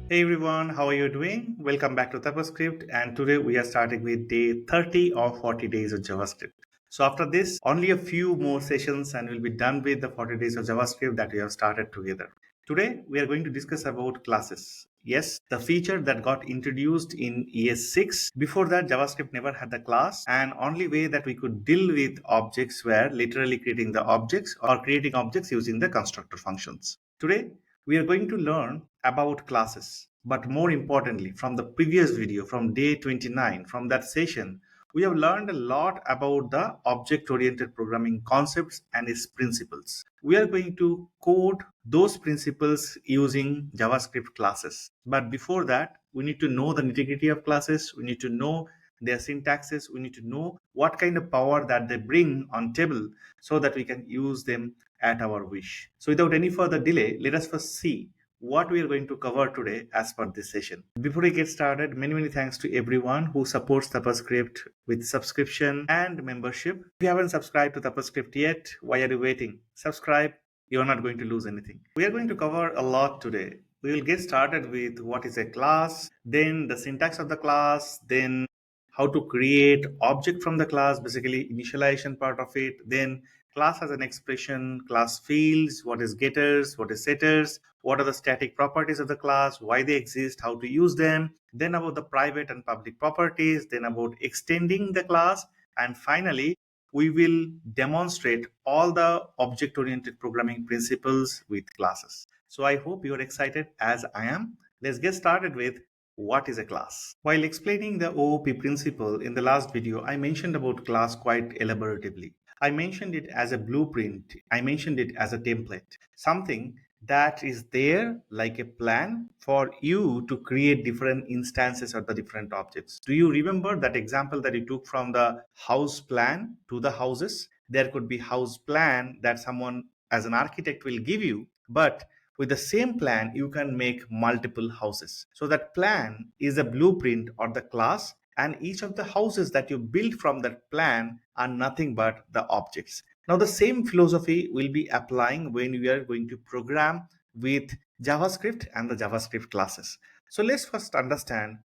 Hey everyone, how are you doing? Welcome back to tapaScript, and today we are starting with day 30 of 40 days of JavaScript. So after this, only a few more sessions and we'll be done with the 40 days of JavaScript that we have started together. Today we are going to discuss about classes. Yes, the feature that got introduced in ES6. Before that, JavaScript never had the class, and only way that we could deal with objects were literally creating the objects or creating objects using the constructor functions. Today we are going to learn about classes, but more importantly, from the previous video, from day 29, from that session, we have learned a lot about the object-oriented programming concepts and its principles. We are going to code those principles using JavaScript classes. But before that, we need to know the nitty-gritty of classes. We need to know their syntaxes. We need to know what kind of power that they bring on table so that we can use them at our wish. So without any further delay, let us first see what we are going to cover today as per this session. Before we get started, many thanks to everyone who supports tapaScript with subscription and membership. If you haven't subscribed to tapaScript yet, why are you waiting? Subscribe. You're not going to lose anything. We are going to cover a lot today. We will get started with what is a class, then the syntax of the class, then how to create object from the class, basically initialization part of it, then class as an expression, class fields, what is getters, what is setters, what are the static properties of the class, why they exist, how to use them, then about the private and public properties, then about extending the class, and finally, we will demonstrate all the object-oriented programming principles with classes. So I hope you're excited as I am. Let's get started with what is a class. While explaining the OOP principle in the last video, I mentioned about class quite elaboratively. I mentioned it as a blueprint. I mentioned it as a template, something that is there like a plan for you to create different instances of the different objects. Do you remember that example that you took from the house plan to the houses? There could be house plan that someone as an architect will give you, but with the same plan, you can make multiple houses. So that plan is a blueprint or the class, and each of the houses that you build from that plan are nothing but the objects. Now, the same philosophy will be applying when we are going to program with JavaScript and the JavaScript classes. So let's first understand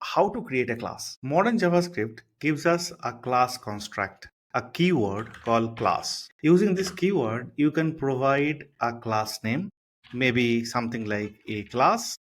how to create a class. Modern JavaScript gives us a class construct, a keyword called class. Using this keyword, you can provide a class name, maybe something like a class.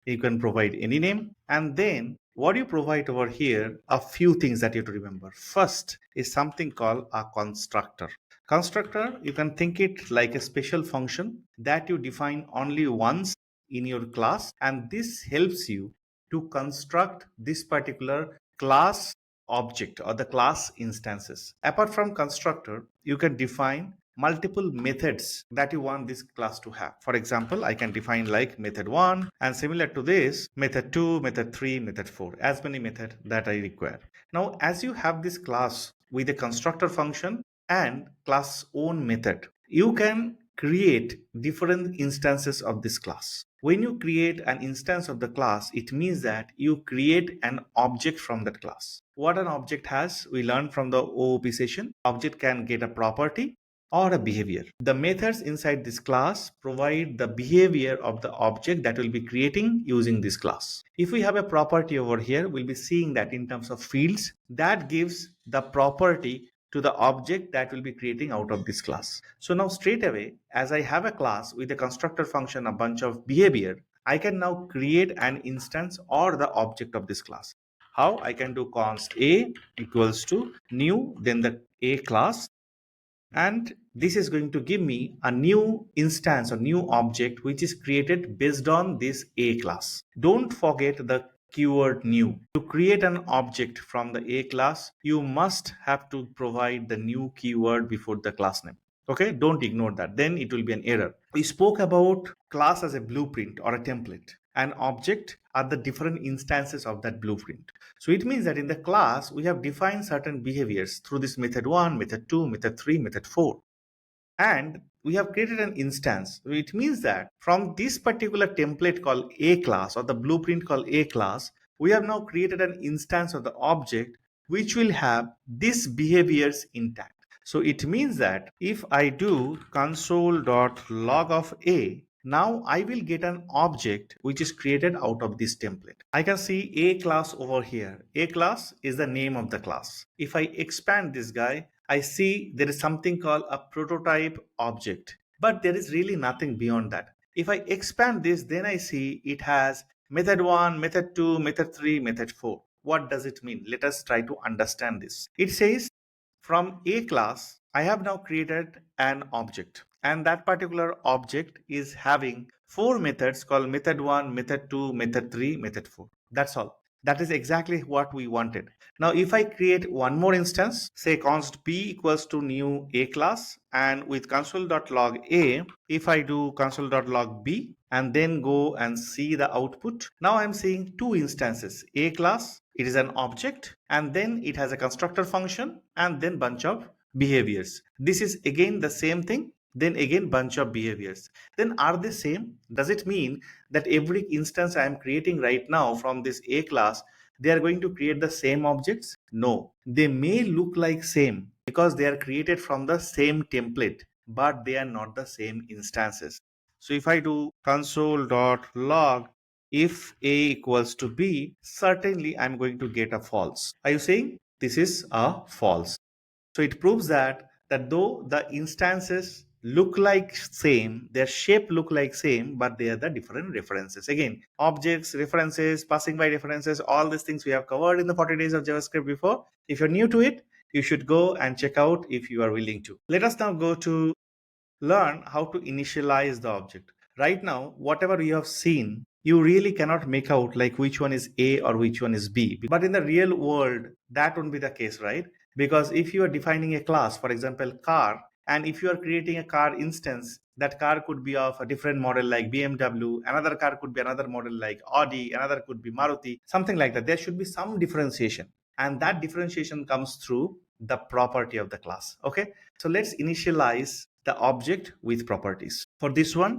You can provide any name, and then what you provide over here, a few things that you have to remember. First is something called a constructor. Constructor, you can think it like a special function that you define only once in your class, and this helps you to construct this particular class object or the class instances. Apart from constructor, you can define multiple methods that you want this class to have. For example, I can define like method 1, and similar to this, method 2, method 3, method 4, as many methods that I require. Now, as you have this class with a constructor function and class own method, you can create different instances of this class. When you create an instance of the class, it means that you create an object from that class. What an object has, we learned from the OOP session. Object can get a property or a behavior. The methods inside this class provide the behavior of the object that we'll be creating using this class. If we have a property over here, we'll be seeing that in terms of fields, that gives the property to the object that we'll be creating out of this class. So now straight away, as I have a class with a constructor function, a bunch of behavior, I can now create an instance or the object of this class. How? I can do const a equals to new, then the a class, and this is going to give me a new instance or new object which is created based on this a class. Don't forget the keyword new. To create an object from the a class, you must have to provide the new keyword before the class name. Okay, don't ignore that, then it will be an error. We spoke about class as a blueprint or a template, and object are the different instances of that blueprint. So it means that in the class, we have defined certain behaviors through this method 1, method 2, method 3, method 4. And we have created an instance. It means that from this particular template called a class or the blueprint called a class, we have now created an instance of the object which will have these behaviors intact. So it means that if I do console.log of a, Now I will get an object which is created out of this template. I can see a class over here. A class is the name of the class. If I expand this guy, I see there is something called a prototype object, but there is really nothing beyond that. If I expand this, then I see it has method 1, method 2, method 3, method 4. What does it mean? Let us try to understand this. It says from a class, I have now created an object, and that particular object is having four methods called method 1, method 2, method 3, method 4. That's all. That is exactly what we wanted. Now, if I create one more instance, say const b equals to new a class, and with console.log a, if I do console.log b and then go and see the output, now I'm seeing two instances. A class, it is an object, and then it has a constructor function, and then bunch of behaviors. This is again the same thing, then again bunch of behaviors. Then are they same? Does it mean that every instance I am creating right now from this a class, they are going to create the same objects? No, they may look like same because they are created from the same template, but they are not the same instances. So if I do console.log if a equals to b, certainly I'm going to get a false. Are you saying this is a false? So it proves that though the instances look like same, their shape look like same, but they are the different references. Again, objects, references, passing by references, all these things we have covered in the 40 days of JavaScript before. If you're new to it, you should go and check out if you are willing to. Let us now go to learn how to initialize the object. Right now, whatever you have seen, you really cannot make out like which one is A or which one is B. But in the real world, that won't be the case, right? Because if you are defining a class, for example, car, and if you are creating a car instance, that car could be of a different model like BMW, another car could be another model like Audi, another could be Maruti, something like that. There should be some differentiation. And that differentiation comes through the property of the class. Okay, so let's initialize the object with properties. For this one,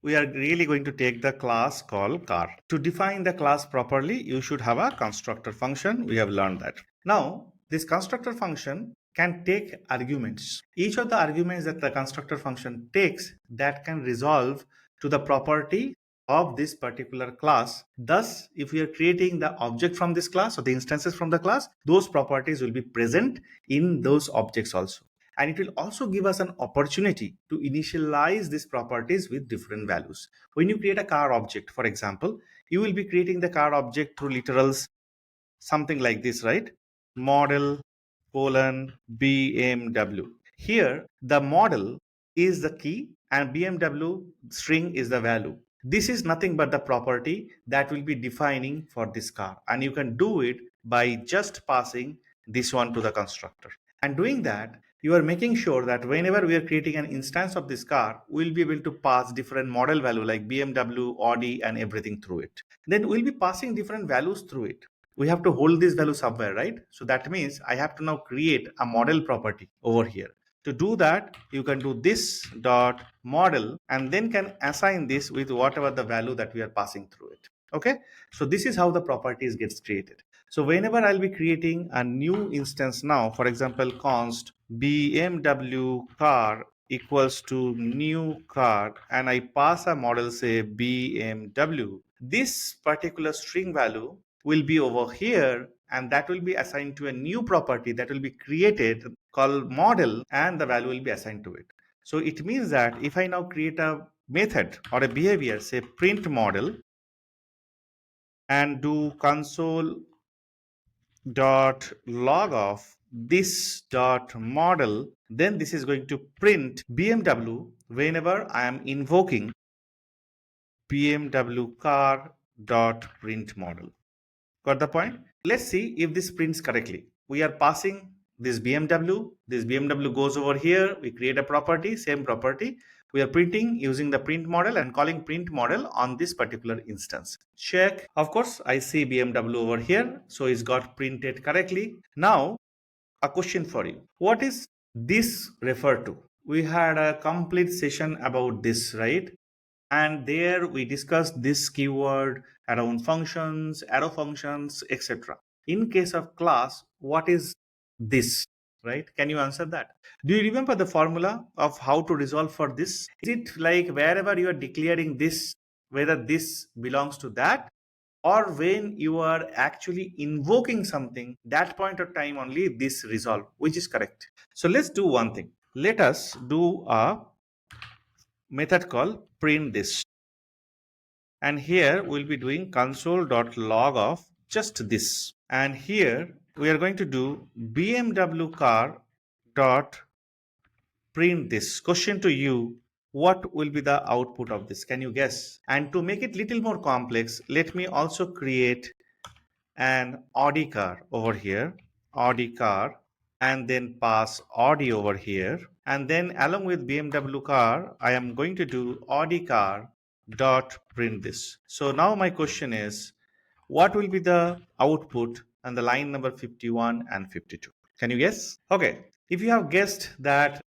we are really going to take the class called car. To define the class properly, you should have a constructor function. We have learned that. Now, this constructor function can take arguments. Each of the arguments that the constructor function takes, that can resolve to the property of this particular class. Thus, if we are creating the object from this class or the instances from the class, those properties will be present in those objects also. And it will also give us an opportunity to initialize these properties with different values. When you create a car object, for example, you will be creating the car object through literals, something like this, right? Model colon BMW. Here, the model is the key and BMW string is the value. This is nothing but the property that will be defining for this car. And you can do it by just passing this one to the constructor. And doing that, you are making sure that whenever we are creating an instance of this car, we'll be able to pass different model value like BMW, Audi, and everything through it. Then we'll be passing different values through it. We have to hold this value somewhere, right? So that means I have to now create a model property over here. To do that, you can do this dot model and then can assign this with whatever the value that we are passing through it. Okay, so this is how the properties gets created. So whenever I'll be creating a new instance now, for example, const BMW car equals to new car, and I pass a model, say BMW, this particular string value will be over here, and that will be assigned to a new property that will be created called model, and the value will be assigned to it. So it means that if I now create a method or a behavior, say print model, and do console dot log of this dot model, then this is going to print BMW whenever I am invoking BMW car dot print model. Got the point? Let's see if this prints correctly. We are passing this BMW goes over here, we create a property, same property. We are printing using the print model and calling print model on this particular instance. Check. Of course, I see BMW over here, so it's got printed correctly. Now, a question for you. What is this refer to? We had a complete session about this, right? And there we discussed this keyword around functions, arrow functions, etc. In case of class, what is this? right? Can you answer that? Do you remember the formula of how to resolve for this? Is it like wherever you are declaring this, whether this belongs to that, or when you are actually invoking something, that point of time only this resolve, which is correct? So let's do one thing. Let us do a method called print this. And here we'll be doing console.log of just this. And here we are going to do BMW car dot print this. Question to you, what will be the output of this? Can you guess? And to make it little more complex, let me also create an Audi car over here, Audi car, and then pass Audi over here. And then along with BMW car, I am going to do Audi car dot print this. So now my question is, what will be the output on the line number 51 and 52? Can you guess? Okay, if you have guessed that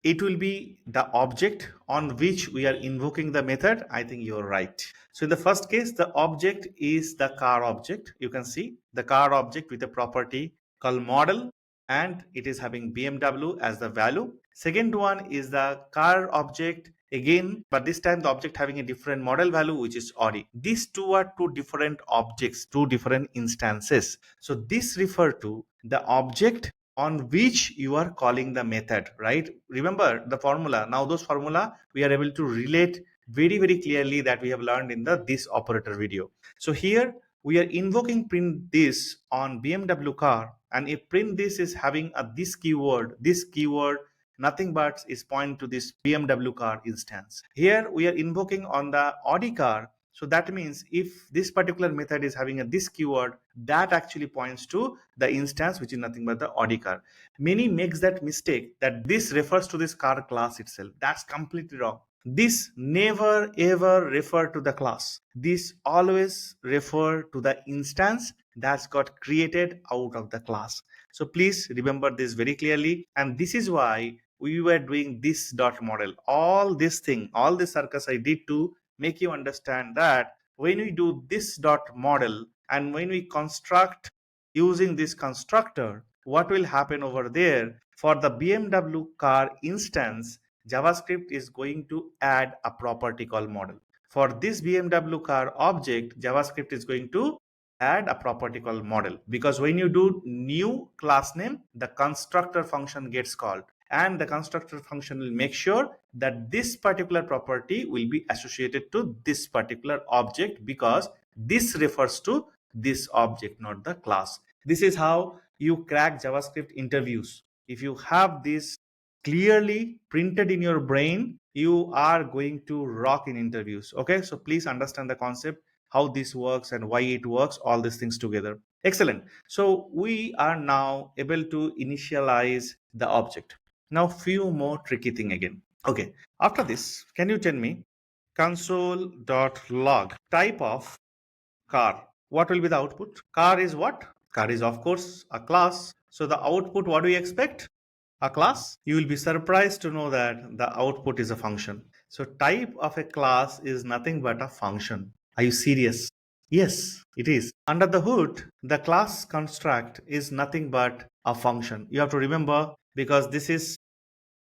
it will be the object on which we are invoking the method, I think you're right. So in the first case, the object is the car object. You can see the car object with a property called model, and it is having BMW as the value. Second one is the car object again, but this time the object having a different model value, which is Audi. These two are two different objects, two different instances. So this refer to the object on which you are calling the method, right? Remember the formula. Now those formula we are able to relate very clearly that we have learned in the this operator video. So here we are invoking print this on BMW car, and if print this is having a this keyword nothing but is point to this BMW car instance. Here we are invoking on the Audi car. So that means if this particular method is having a this keyword, that actually points to the instance which is nothing but the Audi car. Many makes that mistake that this refers to this car class itself. That's completely wrong. This never ever refer to the class. This always refer to the instance that's got created out of the class. So please remember this very clearly. And this is why we were doing this dot model. All this thing, all this circus I did to make you understand that when we do this dot model and when we construct using this constructor, what will happen over there for the BMW car instance, JavaScript is going to add a property called model. For this BMW car object, JavaScript is going to add a property called model, because when you do new class name, the constructor function gets called, and the constructor function will make sure that this particular property will be associated to this particular object, because this refers to this object, not the class. This is how you crack JavaScript interviews. If you have this clearly printed in your brain, you are going to rock in interviews. Okay, so please understand the concept, how this works and why it works, all these things together. Excellent. So we are now able to initialize the object. Now few more tricky thing again. Okay, after this, can you tell me console.log type of car? What will be the output? Car is what? Car is of course a class. So the output, what do we expect? A class. You will be surprised to know that the output is a function. So type of a class is nothing but a function. Are you serious? Yes, it is. Under the hood, the class construct is nothing but a function. You have to remember, because this is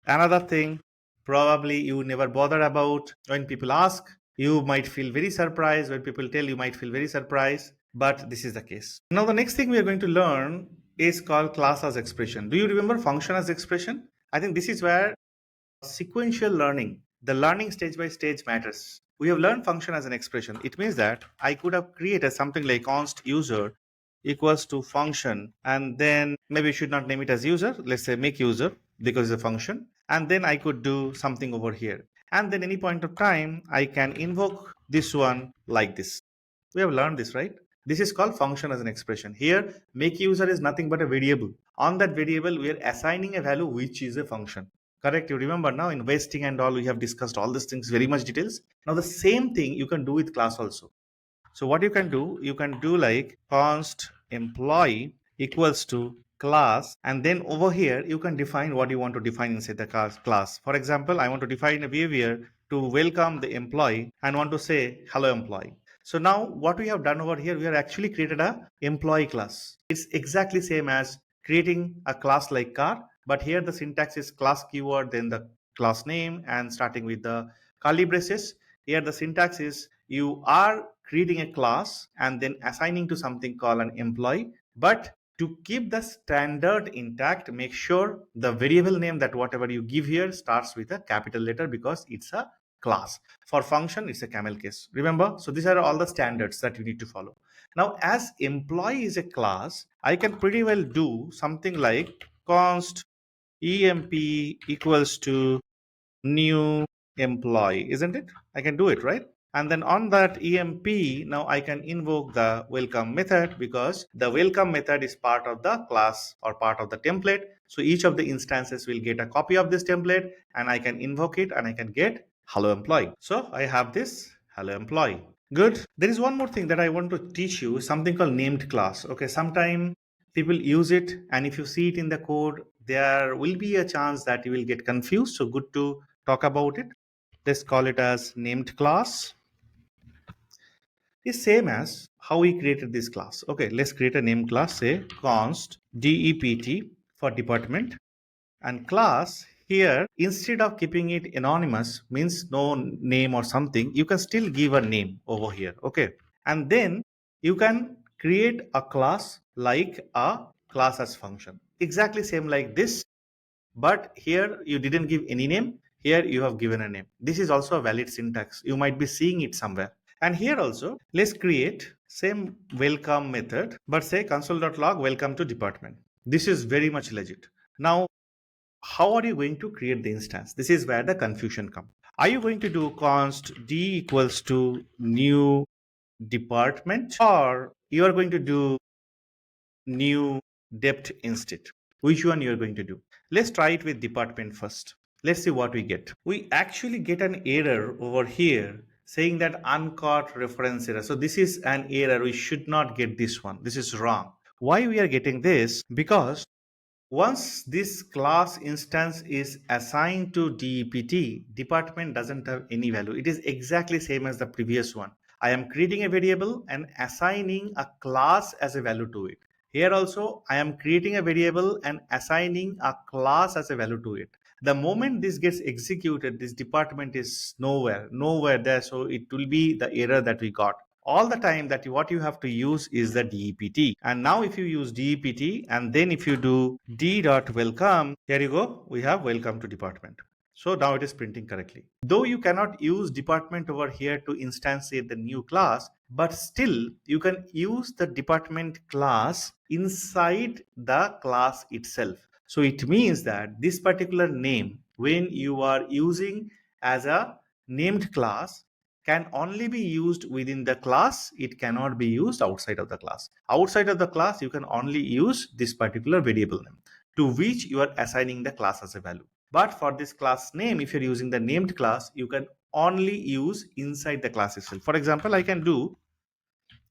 another thing probably you never bother about. When people ask, you might feel very surprised. When people tell, you might feel very surprised. But this is the case. Now the next thing we are going to learn is called class as expression. Do you remember function as expression? I think this is where sequential learning, the learning stage by stage matters. We have learned function as an expression. It means that I could have created something like const user equals to function, and then maybe we should not name it as user. Let's say make user, because it's a function. And then I could do something over here. And then any point of time, I can invoke this one like this. We have learned this, right? This is called function as an expression. Here, make user is nothing but a variable. On that variable, we are assigning a value which is a function. Correct? You remember now in vesting and all, we have discussed all these things very much details. Now the same thing you can do with class also. So what you can do like const employee equals to class, and then over here you can define what you want to define inside the class. For example, I want to define a behavior to welcome the employee and want to say hello employee. So now what we have done over here, we have actually created a employee class. It's exactly same as creating a class like car, but here the syntax is class keyword, then the class name, and starting with the curly braces. Here the syntax is you are creating a class and then assigning to something called an employee, but to keep the standard intact, make sure the variable name that whatever you give here starts with a capital letter because it's a class. For function, it's a camel case. Remember? So these are all the standards that you need to follow. Now, as employee is a class, I can pretty well do something like const emp equals to new employee, isn't it? I can do it, right? And then on that emp, now I can invoke the welcome method because the welcome method is part of the class or part of the template. So each of the instances will get a copy of this template and I can invoke it and I can get hello employee. So I have this hello employee. Good. There is one more thing that I want to teach you, something called named class. Okay, sometime people use it and if you see it in the code, there will be a chance that you will get confused. So good to talk about it. Let's call it as named class. Is same as how we created this class. Okay, let's create a name class, say const dept for department, and class here, instead of keeping it anonymous, means no name or something, you can still give a name over here. Okay, and then you can create a class like a class as function, exactly same like this, but here you didn't give any name. Here you have given a name. This is also a valid syntax. You might be seeing it somewhere. And here also, let's create same welcome method, but say console.log welcome to department. This is very much legit. Now, how are you going to create the instance? This is where the confusion comes. Are you going to do const d equals to new department, or you are going to do new depth instead? Which one you are going to do? Let's try it with department first. Let's see what we get. We actually get an error over here saying that uncaught reference error. So this is an error. We should not get this one. This is wrong. Why we are getting this? Because once this class instance is assigned to DEPT, department doesn't have any value. It is exactly same as the previous one. I am creating a variable and assigning a class as a value to it. Here also, I am creating a variable and assigning a class as a value to it. The moment this gets executed, this department is nowhere there. So it will be the error that we got. All the time that what you have to use is the DEPT. And now if you use DEPT and then if you do d.welcome, here you go, we have welcome to department. So now it is printing correctly. Though you cannot use department over here to instantiate the new class, but still you can use the department class inside the class itself. So it means that this particular name, when you are using as a named class, can only be used within the class. It cannot be used outside of the class. Outside of the class, you can only use this particular variable name to which you are assigning the class as a value. But for this class name, if you're using the named class, you can only use inside the class itself. For example, I can do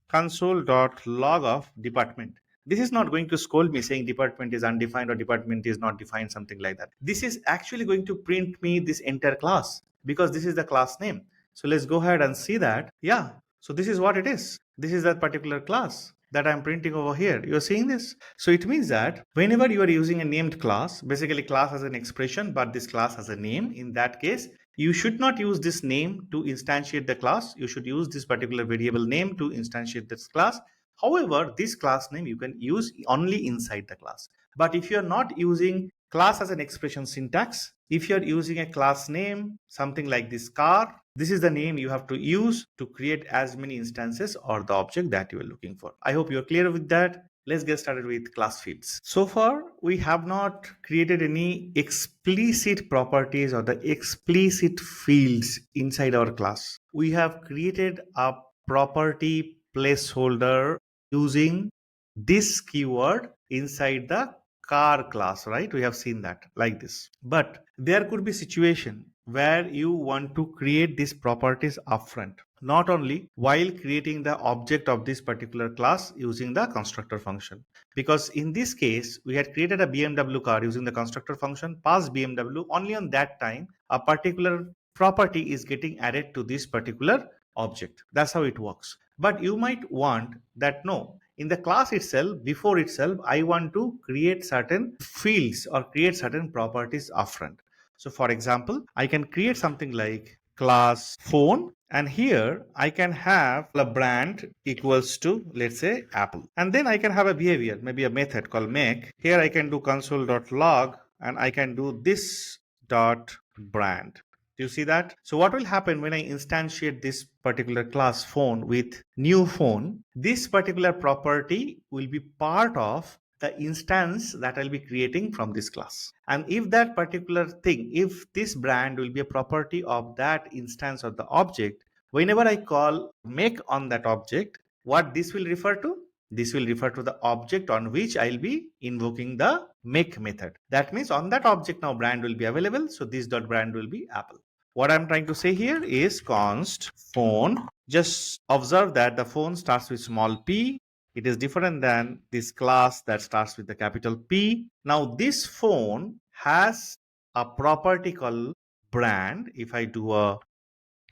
console.log of department. This is not going to scold me saying department is undefined or department is not defined, something like that. This is actually going to print me this entire class because this is the class name. So let's go ahead and see that. Yeah, so this is what it is. This is that particular class that I'm printing over here. You're seeing this? So it means that whenever you are using a named class, basically class has an expression, but this class has a name. In that case, you should not use this name to instantiate the class. You should use this particular variable name to instantiate this class. However, this class name you can use only inside the class. But if you're not using class as an expression syntax, if you're using a class name, something like this car, this is the name you have to use to create as many instances or the object that you are looking for. I hope you're clear with that. Let's get started with class fields. So far, we have not created any explicit properties or the explicit fields inside our class. We have created a property placeholder using this keyword inside the car class, right? We have seen that like this. But there could be situation where you want to create these properties upfront, not only while creating the object of this particular class using the constructor function. Because in this case, we had created a BMW car using the constructor function, passed BMW, only on that time, a particular property is getting added to this particular object. That's how it works. But you might want that no, in the class itself, before itself, I want to create certain fields or create certain properties upfront. So for example, I can create something like class phone, and here I can have a brand equals to, let's say, Apple. And then I can have a behavior, maybe a method called make. Here I can do console.log and I can do this dot brand. Do you see that? So what will happen when I instantiate this particular class phone with new phone? This particular property will be part of the instance that I'll be creating from this class. And if that particular thing, if this brand will be a property of that instance of the object, whenever I call make on that object, what this will refer to? This will refer to the object on which I'll be invoking the make method. That means on that object now brand will be available. So this dot brand will be Apple. What I'm trying to say here is const phone. Just observe that the phone starts with small p. It is different than this class that starts with the capital P. Now this phone has a property called brand. If I do a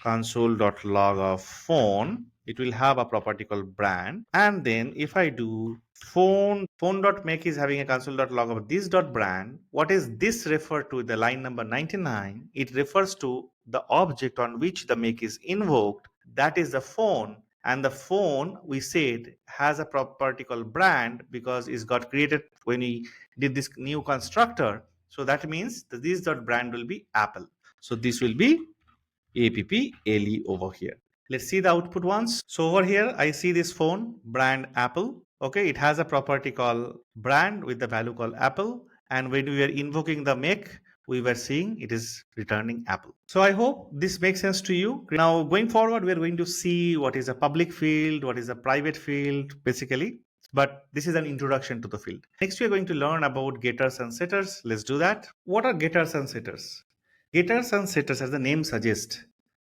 console.log of phone, it will have a property called brand. And then if I do phone.make is having a console.log of this dot brand. What is this refer to? The line number 99, it refers to the object on which the make is invoked. That is the phone. And the phone, we said, has a property called brand because it's got created when we did this new constructor. So that means that this dot brand will be Apple. So this will be APPLE over here. Let's see the output once. So over here, I see this phone brand Apple. Okay, it has a property called brand with the value called Apple. And when we were invoking the make, we were seeing it is returning Apple. So I hope this makes sense to you. Now going forward, we're going to see what is a public field, what is a private field, basically. But this is an introduction to the field. Next, we're going to learn about getters and setters. Let's do that. What are getters and setters? Getters and setters, as the name suggests,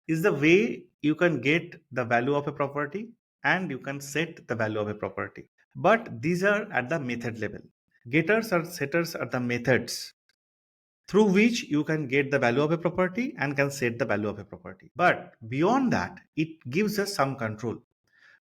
is the way you can get the value of a property and you can set the value of a property. But these are at the method level. Getters or setters are the methods through which you can get the value of a property and can set the value of a property. But beyond that, it gives us some control.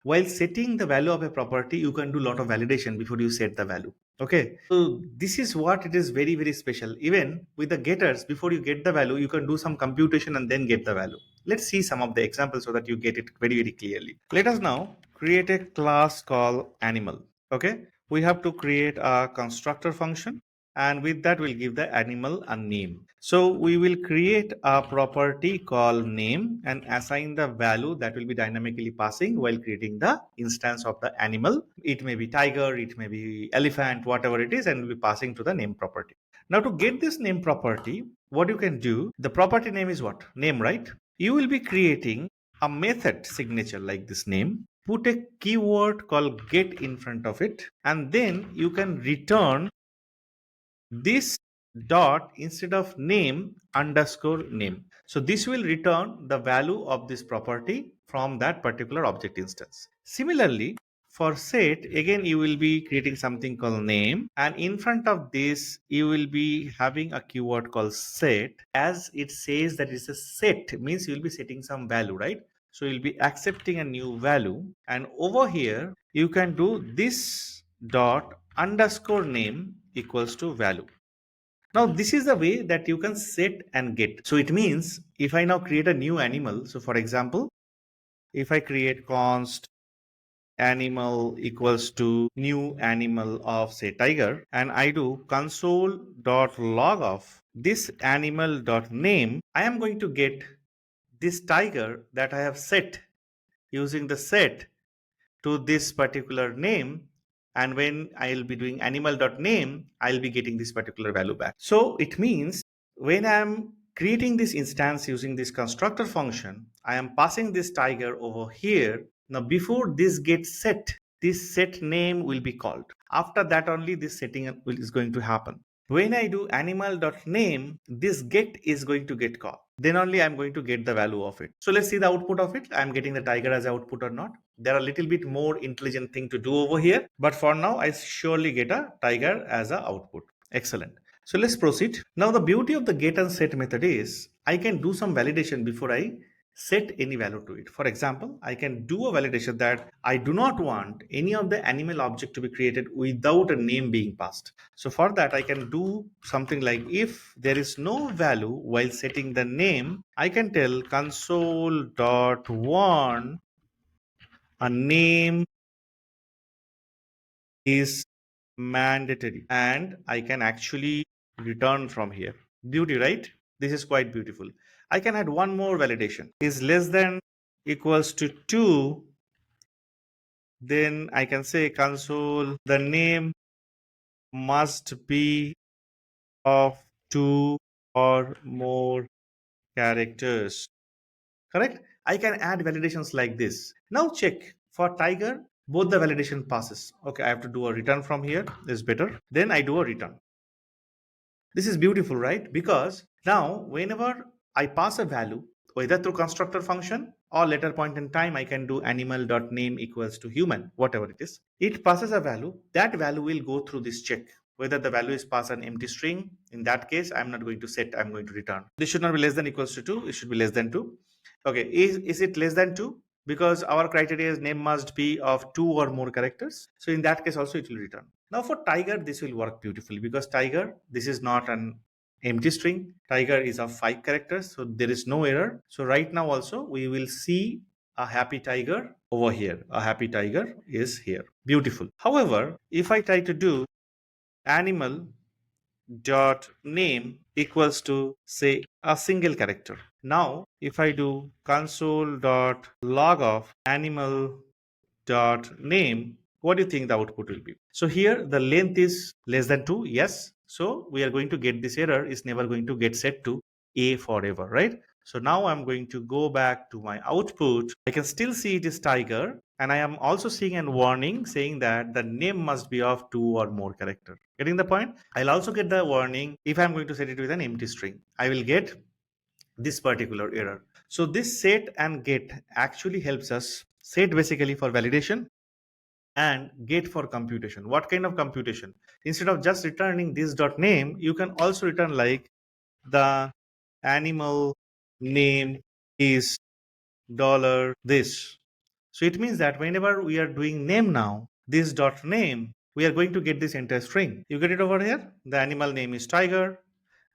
While setting the value of a property, you can do a lot of validation before you set the value. Okay, so this is what it is very, very special. Even with the getters, before you get the value, you can do some computation and then get the value. Let's see some of the examples so that you get it very, very clearly. Let us now create a class called animal. Okay, we have to create a constructor function, and with that we'll give the animal a name. So we will create a property called name and assign the value that will be dynamically passing while creating the instance of the animal. It may be tiger, it may be elephant, whatever it is, and will be passing to the name property. Now to get this name property, what you can do, the property name is what? Name, right? You will be creating a method signature like this name. Put a keyword called get in front of it, and then you can return this dot instead of name underscore name. So this will return the value of this property from that particular object instance. Similarly, for set, again you will be creating something called name, and in front of this you will be having a keyword called set. As it says that it's a set, means you will be setting some value, right? So you'll be accepting a new value, and over here you can do this dot underscore name equals to value. Now this is the way that you can set and get. So it means if I now create a new animal, so for example, if I create const animal equals to new animal of say tiger, and I do console.log of this animal.name, I am going to get this tiger that I have set using the set to this particular name, and when I'll be doing animal.name, I'll be getting this particular value back. So it means when I'm creating this instance using this constructor function, I am passing this tiger over here. Now before this gets set, this set name will be called. After that only this setting is going to happen. When I do animal.name, this get is going to get called. Then only I'm going to get the value of it. So let's see the output of it. I'm getting the tiger as output or not. There are a little bit more intelligent thing to do over here. But for now, I surely get a tiger as a output. Excellent. So let's proceed. Now the beauty of the get and set method is I can do some validation before I set any value to it. For example, I can do a validation that I do not want any of the animal object to be created without a name being passed. So for that, I can do something like, if there is no value while setting the name, I can tell console dot want a name is mandatory, and I can actually return from here. Beauty, right? This is quite beautiful. I can add one more validation. Is less than equals to 2, then I can say console the name must be of 2 or more characters. Correct? I can add validations like this. Now check for tiger, both the validation passes. Okay, I have to do a return from here is better. Then I do a return. This is beautiful, right? Because now whenever I pass a value, whether through constructor function or later point in time, I can do animal.name equals to human, whatever it is. It passes a value. That value will go through this check. Whether the value is passed an empty string, in that case, I'm not going to set, I'm going to return. This should not be less than equals to 2. It should be less than 2. Okay, is it less than 2? Because our criteria is name must be of 2 or more characters. So in that case also it will return. Now for tiger, this will work beautifully because tiger, this is not an empty string. Tiger is of 5 characters, so there is no error. So right now also we will see a happy tiger over here. A happy tiger is here. Beautiful. However, if I try to do animal dot name equals to say a single character. Now if I do console dot log of animal dot name, what do you think the output will be? So here the length is less than 2. Yes, so we are going to get this error is never going to get set to a forever, right? So now I'm going to go back to my output. I can still see it is tiger, and I am also seeing a warning saying that the name must be of 2 or more character. Getting the point? I'll also get the warning if I'm going to set it with an empty string. I will get this particular error. So this set and get actually helps us. Set basically for validation and get for computation. What kind of computation? Instead of just returning this dot name, you can also return like the animal name is dollar this. So it means that whenever we are doing name now, this dot name, we are going to get this entire string. You get it over here? The animal name is tiger.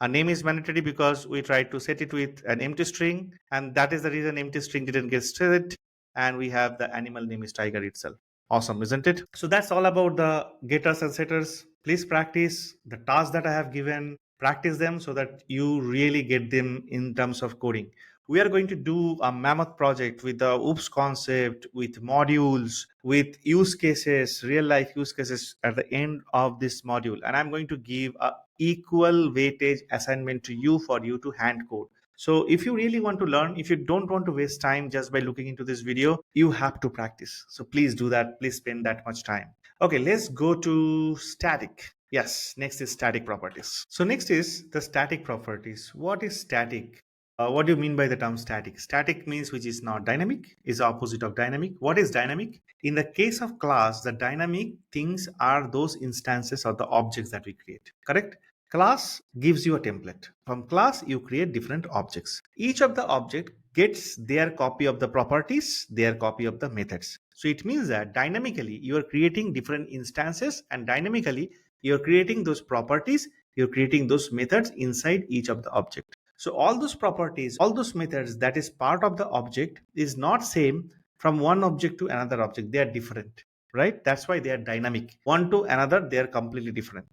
A name is mandatory because we tried to set it with an empty string, and that is the reason empty string didn't get set, and we have the animal name is tiger itself. Awesome, isn't it? So that's all about the getters and setters. Please practice the tasks that I have given, practice them so that you really get them in terms of coding. We are going to do a mammoth project with the OOPS concept, with modules, with use cases, real life use cases at the end of this module. And I'm going to give a equal weightage assignment to you for you to hand code. So if you really want to learn, if you don't want to waste time just by looking into this video, you have to practice. So please do that. Please spend that much time. Okay, let's go to static. Yes, next is static properties. So next is the static properties. What is static? What do you mean by the term static? Static means which is not dynamic, is opposite of dynamic. What is dynamic? In the case of class, the dynamic things are those instances or the objects that we create, correct? Class gives you a template. From class, you create different objects. Each of the object gets their copy of the properties, their copy of the methods. So it means that dynamically, you are creating different instances, and dynamically, you are creating those properties, you're creating those methods inside each of the object. So all those properties, all those methods that is part of the object is not same from one object to another object. They are different, right? That's why they are dynamic. One to another, they are completely different.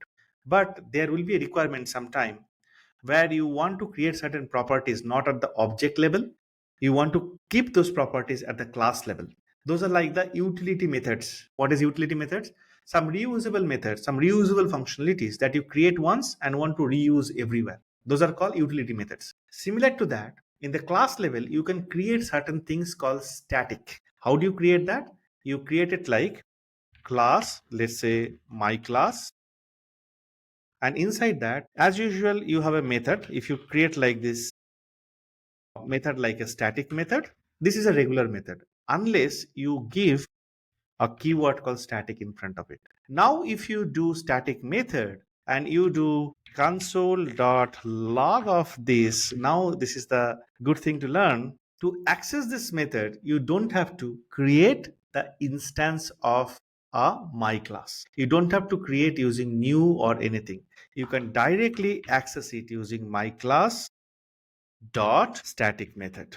But there will be a requirement sometime where you want to create certain properties not at the object level. You want to keep those properties at the class level. Those are like the utility methods. What is utility methods? Some reusable methods, some reusable functionalities that you create once and want to reuse everywhere. Those are called utility methods. Similar to that, in the class level, you can create certain things called static. How do you create that? You create it like class, let's say my class. And inside that, as usual, you have a method. If you create like this method, like a static method, this is a regular method, unless you give a keyword called static in front of it. Now, if you do static method and you do console.log of this, now this is the good thing to learn. To access this method, you don't have to create the instance of a my class. You don't have to create using new or anything. You can directly access it using my class dot static method.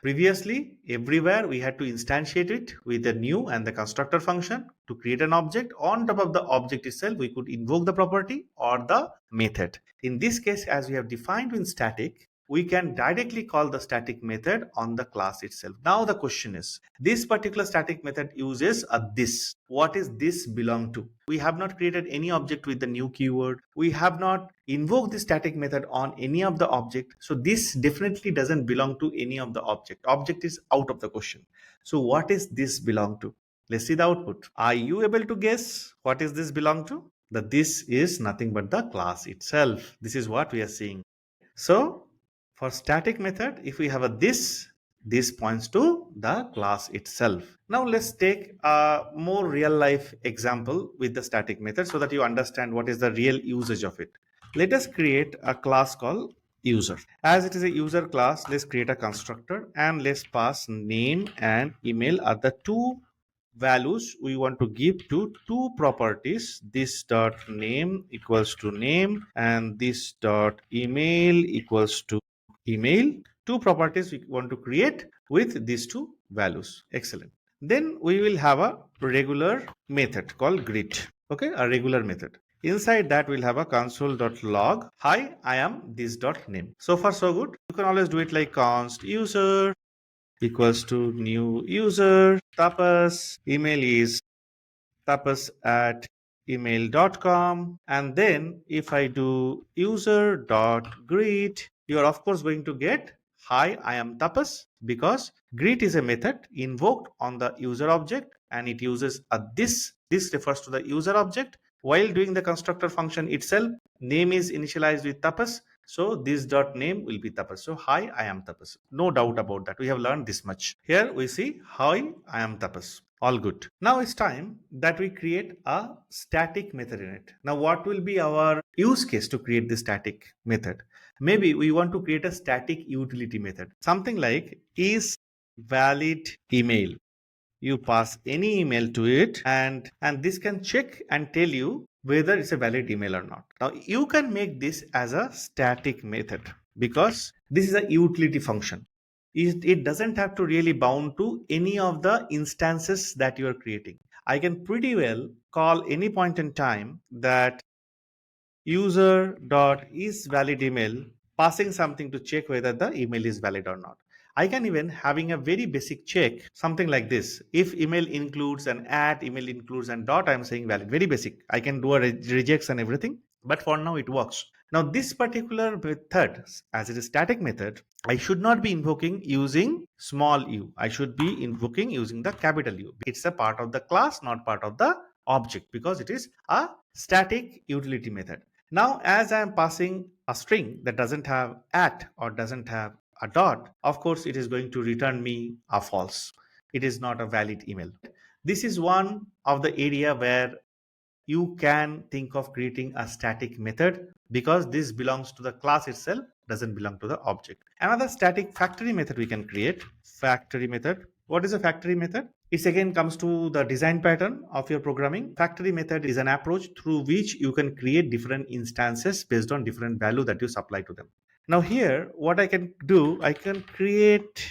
Previously, everywhere we had to instantiate it with a new and the constructor function to create an object. On top of the object itself, we could invoke the property or the method. In this case, as we have defined in static, we can directly call the static method on the class itself. Now the question is, this particular static method uses a this. What is this belong to? We have not created any object with the new keyword. We have not invoked the static method on any of the object. So this definitely doesn't belong to any of the object. Object is out of the question. So what is this belong to? Let's see the output. Are you able to guess what is this belong to? That this is nothing but the class itself. This is what we are seeing. So for static method, if we have a this points to the class itself. Now let's take a more real life example with the static method so that you understand what is the real usage of it. Let us create a class called user. As it is a user class, let's create a constructor and let's pass name and email are the two values we want to give to two properties. This dot name equals to name and this dot email equals to email. Two properties we want to create with these two values. Excellent. Then we will have a regular method called greet. Okay, a regular method. Inside that we'll have a console.log. Hi, I am this dot name. So far so good. You can always do it like const user equals to new user. Tapas email is tapas at email.com. And then if I do user.greet, you are of course going to get hi, I am tapas, because greet is a method invoked on the user object and it uses a this. This refers to the user object. While doing the constructor function itself, name is initialized with tapas. So this dot name will be tapas. So hi, I am tapas. No doubt about that. We have learned this much. Here we see hi, I am tapas. All good. Now it's time that we create a static method in it. Now what will be our use case to create this static method? Maybe we want to create a static utility method. Something like is valid email. You pass any email to it and this can check and tell you whether it's a valid email or not. Now you can make this as a static method because this is a utility function. It doesn't have to really bound to any of the instances that you are creating. I can pretty well call any point in time that user.isValidEmail, passing something to check whether the email is valid or not. I can even having a very basic check, something like this. If email includes an at, email includes an dot, I'm saying valid. Very basic. I can do a rejects and everything, but for now it works. Now this particular method, as it is static method, I should not be invoking using small u. I should be invoking using the capital U. It's a part of the class, not part of the object, because it is a static utility method. Now, as I am passing a string that doesn't have at or doesn't have a dot, of course, it is going to return me a false. It is not a valid email. This is one of the area where you can think of creating a static method because this belongs to the class itself, doesn't belong to the object. Another static factory method we can create. Factory method. What is a factory method? It again comes to the design pattern of your programming. Factory method is an approach through which you can create different instances based on different value that you supply to them. Now here, what I can do, I can create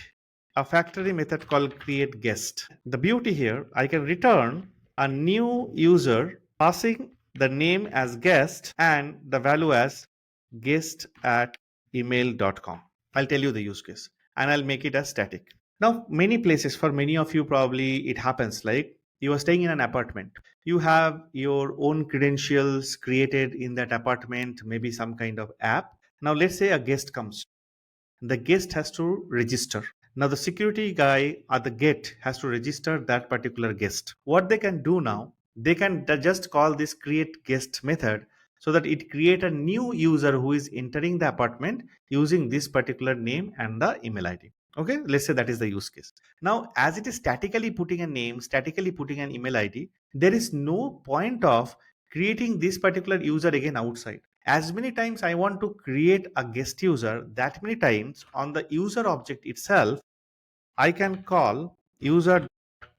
a factory method called create guest. The beauty here, I can return a new user passing the name as guest and the value as guest at email.com. I'll tell you the use case and I'll make it as static. Now, many places, for many of you, probably it happens like you are staying in an apartment. You have your own credentials created in that apartment, maybe some kind of app. Now, let's say a guest comes. The guest has to register. Now, the security guy at the gate has to register that particular guest. What they can do now, they can just call this create guest method so that it create a new user who is entering the apartment using this particular name and the email ID. Okay, let's say that is the use case. Now, as it is statically putting a name, statically putting an email ID, there is no point of creating this particular user again outside. As many times I want to create a guest user, that many times on the user object itself, I can call user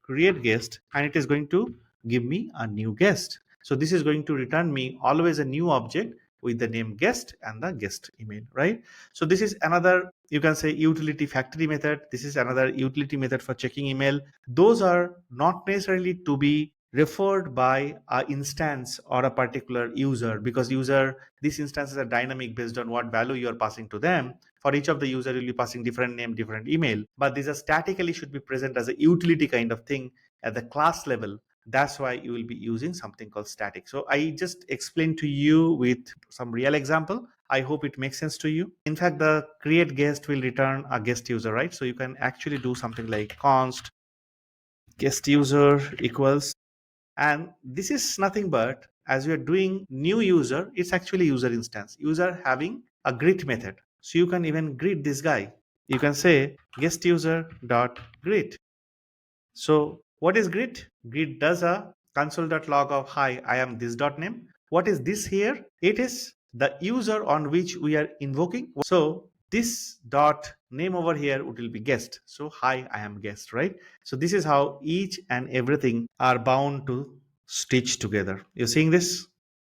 create guest, and it is going to give me a new guest. So this is going to return me always a new object with the name guest and the guest email, right? So this is another, you can say, utility factory method. This is another utility method for checking email. Those are not necessarily to be referred by a instance or a particular user, because user, these instances are dynamic based on what value you are passing to them. For each of the user, you'll be passing different name, different email, but these are statically should be present as a utility kind of thing at the class level. That's why you will be using something called static. So I just explained to you with some real example. I hope it makes sense to you. In fact, the create guest will return a guest user, right? So you can actually do something like const guest user equals, and this is nothing but, as we are doing new user, it's actually user instance, user having a greet method. So you can even greet this guy. You can say guest user dot greet. So what is greet? Greet does a console.log of hi, I am this dot name. What is this here? It is the user on which we are invoking. So this dot name over here will be guest. So hi, I am guest, right? So this is how each and everything are bound to stitch together. You're seeing this?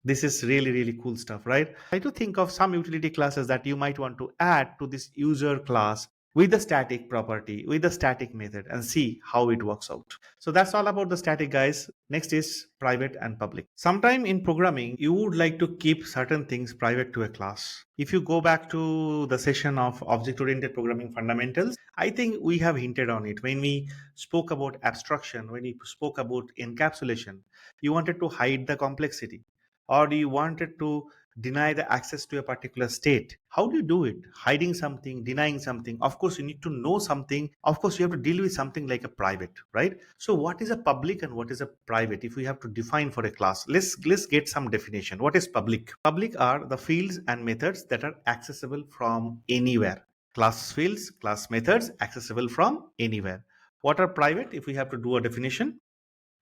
This is really, really cool stuff, right? Try to think of some utility classes that you might want to add to this user class with the static property, with the static method, and see how it works out. So that's all about the static, guys. Next is private and public. Sometime in programming, you would like to keep certain things private to a class. If you go back to the session of object-oriented programming fundamentals, I think we have hinted on it when we spoke about abstraction, when we spoke about encapsulation. You wanted to hide the complexity, or do you wanted to deny the access to a particular state? How do you do it? Hiding something, denying something. Of course, you need to know something. Of course, you have to deal with something like a private, right? So what is a public and what is a private? If we have to define for a class, let's get some definition. What is public? Public are the fields and methods that are accessible from anywhere. Class fields, class methods accessible from anywhere. What are private? If we have to do a definition,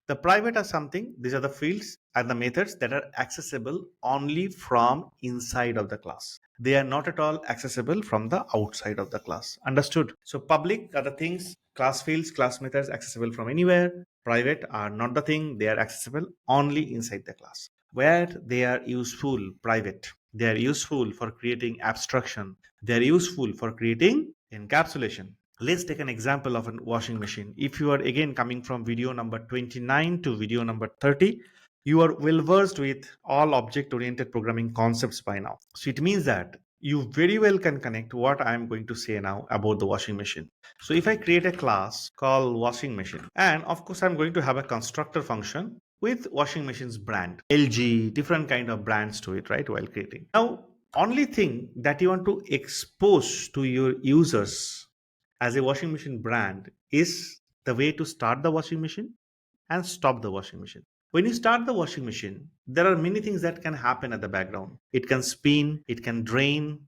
the private are something, these are the fields and the methods that are accessible only from inside of the class. They are not at all accessible from the outside of the class. Understood? So public are the things, class fields, class methods accessible from anywhere. Private are not the thing, they are accessible only inside the class. Where they are useful, private. They are useful for creating abstraction. They are useful for creating encapsulation. Let's take an example of a washing machine. If you are again coming from video number 29 to video number 30, you are well versed with all object oriented programming concepts by now. So it means that you very well can connect what I am going to say now about the washing machine. So if I create a class called washing machine, and of course I'm going to have a constructor function with washing machine's brand, LG, different kind of brands to it, right, while creating. Now, only thing that you want to expose to your users as a washing machine brand is the way to start the washing machine and stop the washing machine. When you start the washing machine, there are many things that can happen at the background. It can spin, it can drain,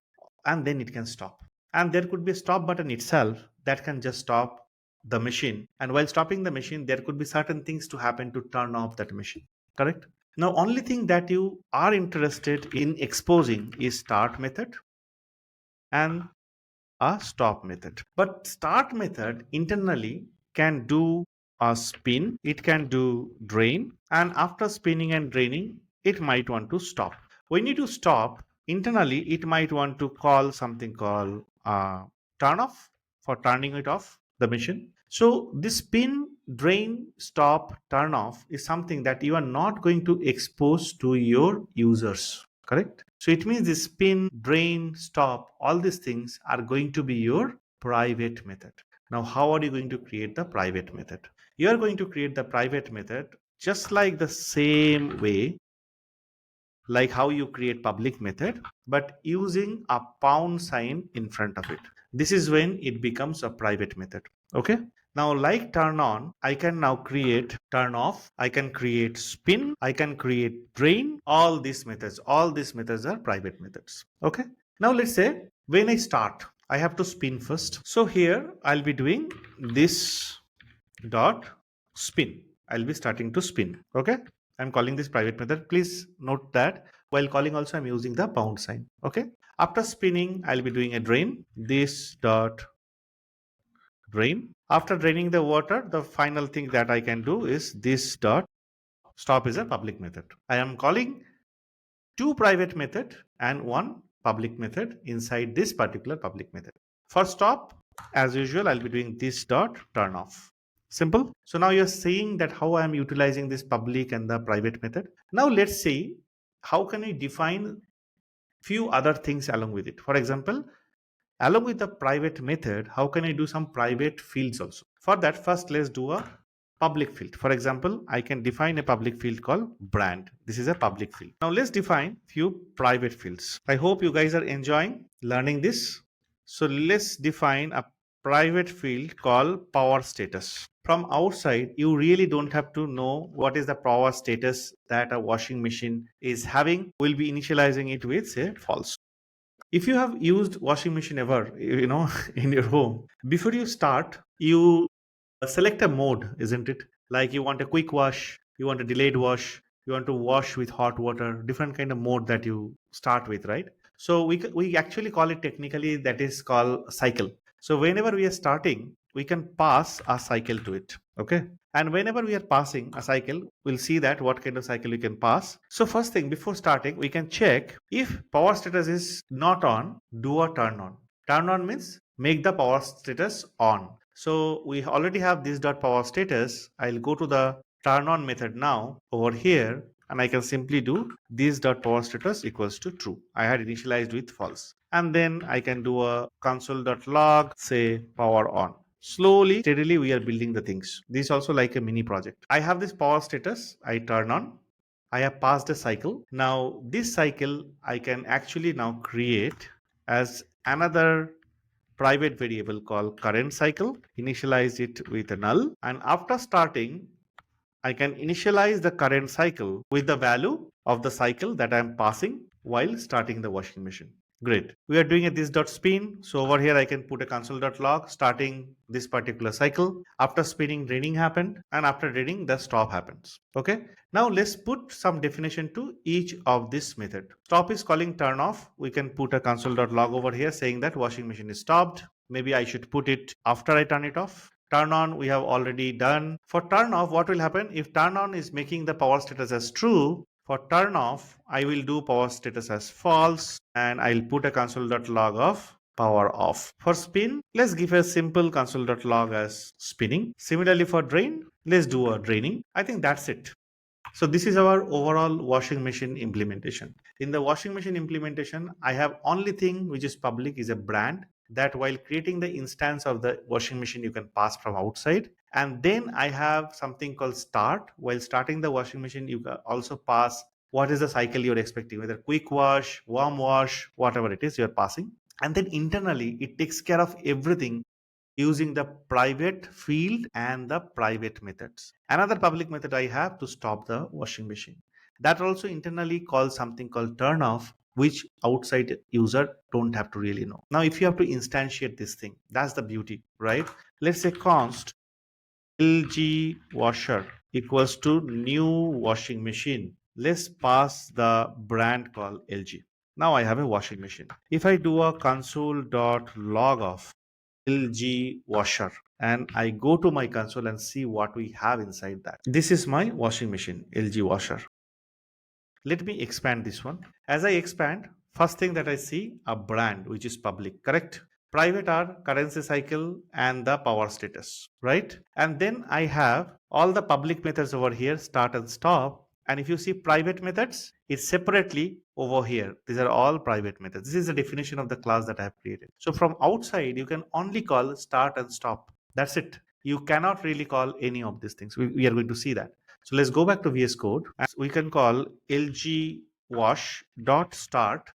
and then it can stop. And there could be a stop button itself that can just stop the machine. And while stopping the machine, there could be certain things to happen to turn off that machine. Correct? Now, only thing that you are interested in exposing is start method and a stop method. But start method internally can do a spin, it can do drain, and after spinning and draining, it might want to stop. When you do stop, internally it might want to call something called turn off for turning it off the machine. So this spin, drain, stop, turn off is something that you are not going to expose to your users. Correct? So it means this spin, drain, stop, all these things are going to be your private method. Now, how are you going to create the private method? You are going to create the private method just like the same way, like how you create public method, but using a pound sign in front of it. This is when it becomes a private method. Okay. Now, like turn on, I can now create turn off, I can create spin, I can create drain, all these methods are private methods. Okay. Now, let's say when I start, I have to spin first. So here I'll be doing this dot spin. I'll be starting to spin. Okay. I'm calling this private method. Please note that while calling also I'm using the pound sign. Okay. After spinning, I'll be doing a drain. This dot drain. After draining the water, the final thing that I can do is this dot stop is a public method. I am calling two private method and one public method inside this particular public method. For stop, as usual, I'll be doing this dot turn off. Simple. So now you're seeing that how I am utilizing this public and the private method. Now let's see how can we define few other things along with it. For example, along with the private method, how can I do some private fields also? For that, first let's do a public field. For example, I can define a public field called brand. This is a public field. Now let's define few private fields. I hope you guys are enjoying learning this. So let's define a private field called power status. From outside, you really don't have to know what is the power status that a washing machine is having. We'll be initializing it with say false. If you have used washing machine ever, in your home, before you start, you select a mode, isn't it? Like you want a quick wash, you want a delayed wash, you want to wash with hot water, different kind of mode that you start with, right? So we actually call it technically that is called cycle. So whenever we are starting, we can pass a cycle to it. Okay. And whenever we are passing a cycle, we'll see that what kind of cycle we can pass. So first thing before starting, we can check if power status is not on, do a turn on. Turn on means make the power status on. So we already have this dot power status. I'll go to the turn on method now over here and I can simply do this dot power status equals to true. I had initialized with false. And then I can do a console.log, say power on. Slowly, steadily, we are building the things. This is also like a mini project. I have this power status. I turn on. I have passed a cycle. Now, this cycle I can actually now create as another private variable called current cycle, initialize it with a null, and after starting, I can initialize the current cycle with the value of the cycle that I am passing while starting the washing machine. Great. We are doing a this dot spin. So over here, I can put a console.log starting this particular cycle. After spinning, draining happened. And after draining, the stop happens. Okay. Now let's put some definition to each of this method. Stop is calling turn off. We can put a console.log over here saying that washing machine is stopped. Maybe I should put it after I turn it off. Turn on, we have already done. For turn off, what will happen? If turn on is making the power status as true, for turn off, I will do power status as false and I'll put a console.log of power off. For spin, let's give a simple console.log as spinning. Similarly for drain, let's do a draining. I think that's it. So this is our overall washing machine implementation. In the washing machine implementation, I have only thing which is public is a brand that while creating the instance of the washing machine, you can pass from outside. And then I have something called start. While starting the washing machine, you can also pass what is the cycle you're expecting, whether quick wash, warm wash, whatever it is you're passing. And then internally, it takes care of everything using the private field and the private methods. Another public method I have to stop the washing machine. That also internally calls something called turn off, which outside user don't have to really know. Now, if you have to instantiate this thing, that's the beauty, right? Let's say const LG washer equals to new washing machine. Let's pass the brand called LG. Now I have a washing machine. If I do a console.log of LG washer and I go to my console and see what we have inside that. This is my washing machine, LG washer. Let me expand this one. As I expand, first thing that I see a brand which is public, correct? Private are currency cycle and the power status, right? And then I have all the public methods over here, start and stop. And if you see private methods, it's separately over here. These are all private methods. This is the definition of the class that I have created. So from outside, you can only call start and stop. That's it. You cannot really call any of these things. We are going to see that. So let's go back to VS Code. And we can call LG wash dot start.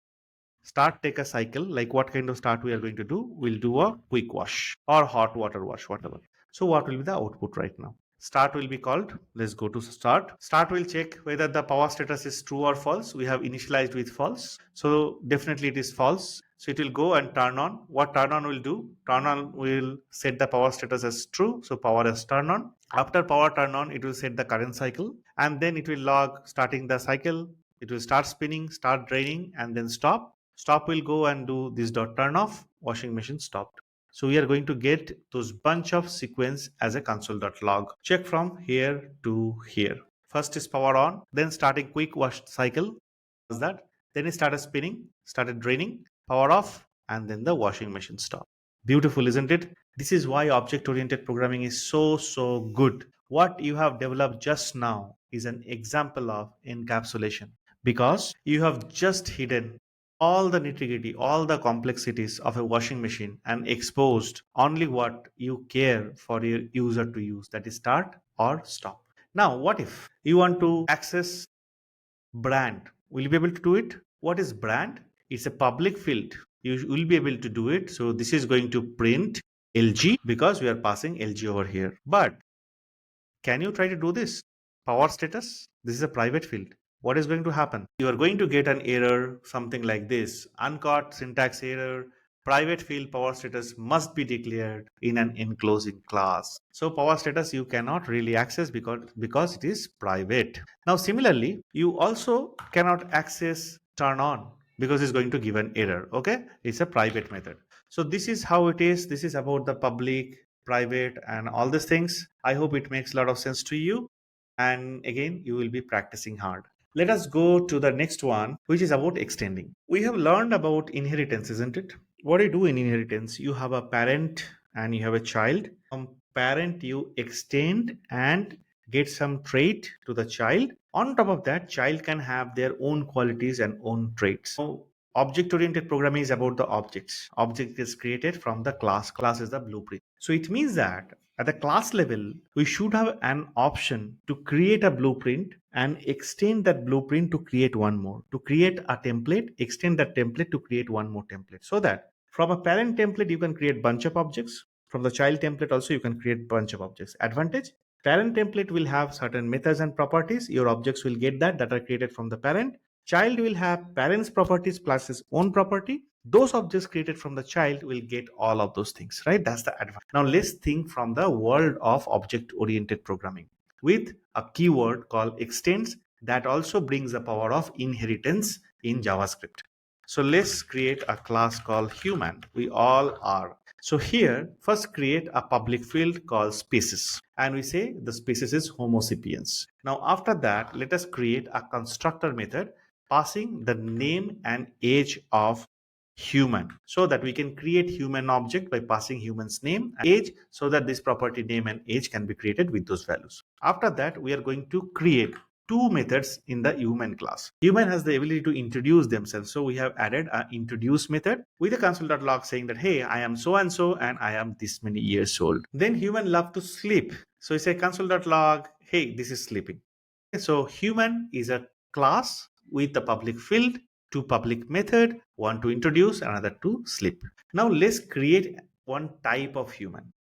Start take a cycle. Like what kind of start we are going to do? We'll do a quick wash or hot water wash, whatever. So what will be the output right now? Start will be called. Let's go to start. Start will check whether the power status is true or false. We have initialized with false. So definitely it is false. So it will go and turn on. What turn on will do? Turn on will set the power status as true. So power is turn on. After power turn on, it will set the current cycle. and then it will log starting the cycle. It will start spinning, start draining, and then stop. Stop will go and do this dot turn off, washing machine stopped. So we are going to get those bunch of sequence as a console.log. Check from here to here. First is power on, then starting quick wash cycle. Does that? Then it started spinning, started draining, power off, and then the washing machine stopped. Beautiful, isn't it? This is why object-oriented programming is so good. What you have developed just now is an example of encapsulation, because you have just hidden all the nitty-gritty, all the complexities of a washing machine and exposed only what you care for your user to use, that is start or stop. Now, what if you want to access brand? Will you be able to do it? What is brand? It's a public field. You will be able to do it. So this is going to print LG because we are passing LG over here. But can you try to do this? Power status. This is a private field. What is going to happen? You are going to get an error, something like this. Uncaught syntax error. Private field power status must be declared in an enclosing class. So power status you cannot really access because it is private. Now similarly, you also cannot access turn on because it's going to give an error. Okay, it's a private method. So this is how it is. This is about the public, private, and all these things. I hope it makes a lot of sense to you. And again, you will be practicing hard. Let us go to the next one, which is about extending. We have learned about inheritance, isn't it? What do you do in inheritance? You have a parent and you have a child. From parent, you extend and get some trait to the child. On top of that, child can have their own qualities and own traits. So object-oriented programming is about the objects. Object is created from the class. Class is the blueprint. So it means that at the class level, we should have an option to create a blueprint and extend that blueprint to create one more. To create a template, extend that template to create one more template. So that from a parent template, you can create bunch of objects. From the child template also, you can create bunch of objects. Advantage: parent template will have certain methods and properties. Your objects will get that are created from the parent. Child will have parents properties plus his own property. Those objects created from the child will get all of those things, right? That's the advantage. Now let's think from the world of object oriented programming with a keyword called extends that also brings the power of inheritance in JavaScript. So let's create a class called human. We all are. So here, first create a public field called species. And we say the species is Homo sapiens. Now after that, let us create a constructor method passing the name and age of human, so that we can create human object by passing human's name and age, so that this property name and age can be created with those values. After that, we are going to create two methods in the human class. Human has the ability to introduce themselves, so we have added an introduce method with a console.log saying that, hey, I am so and so and I am this many years old. Then human love to sleep, so we say console.log, hey, this is sleeping. So human is a class with the public field, two public method, one to introduce, another to sleep. Now let's create one type of human,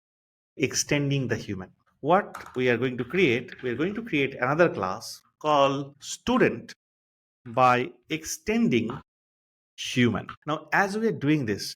extending the human. What we are going to create, we are going to create another class called student by extending human. Now as we are doing this,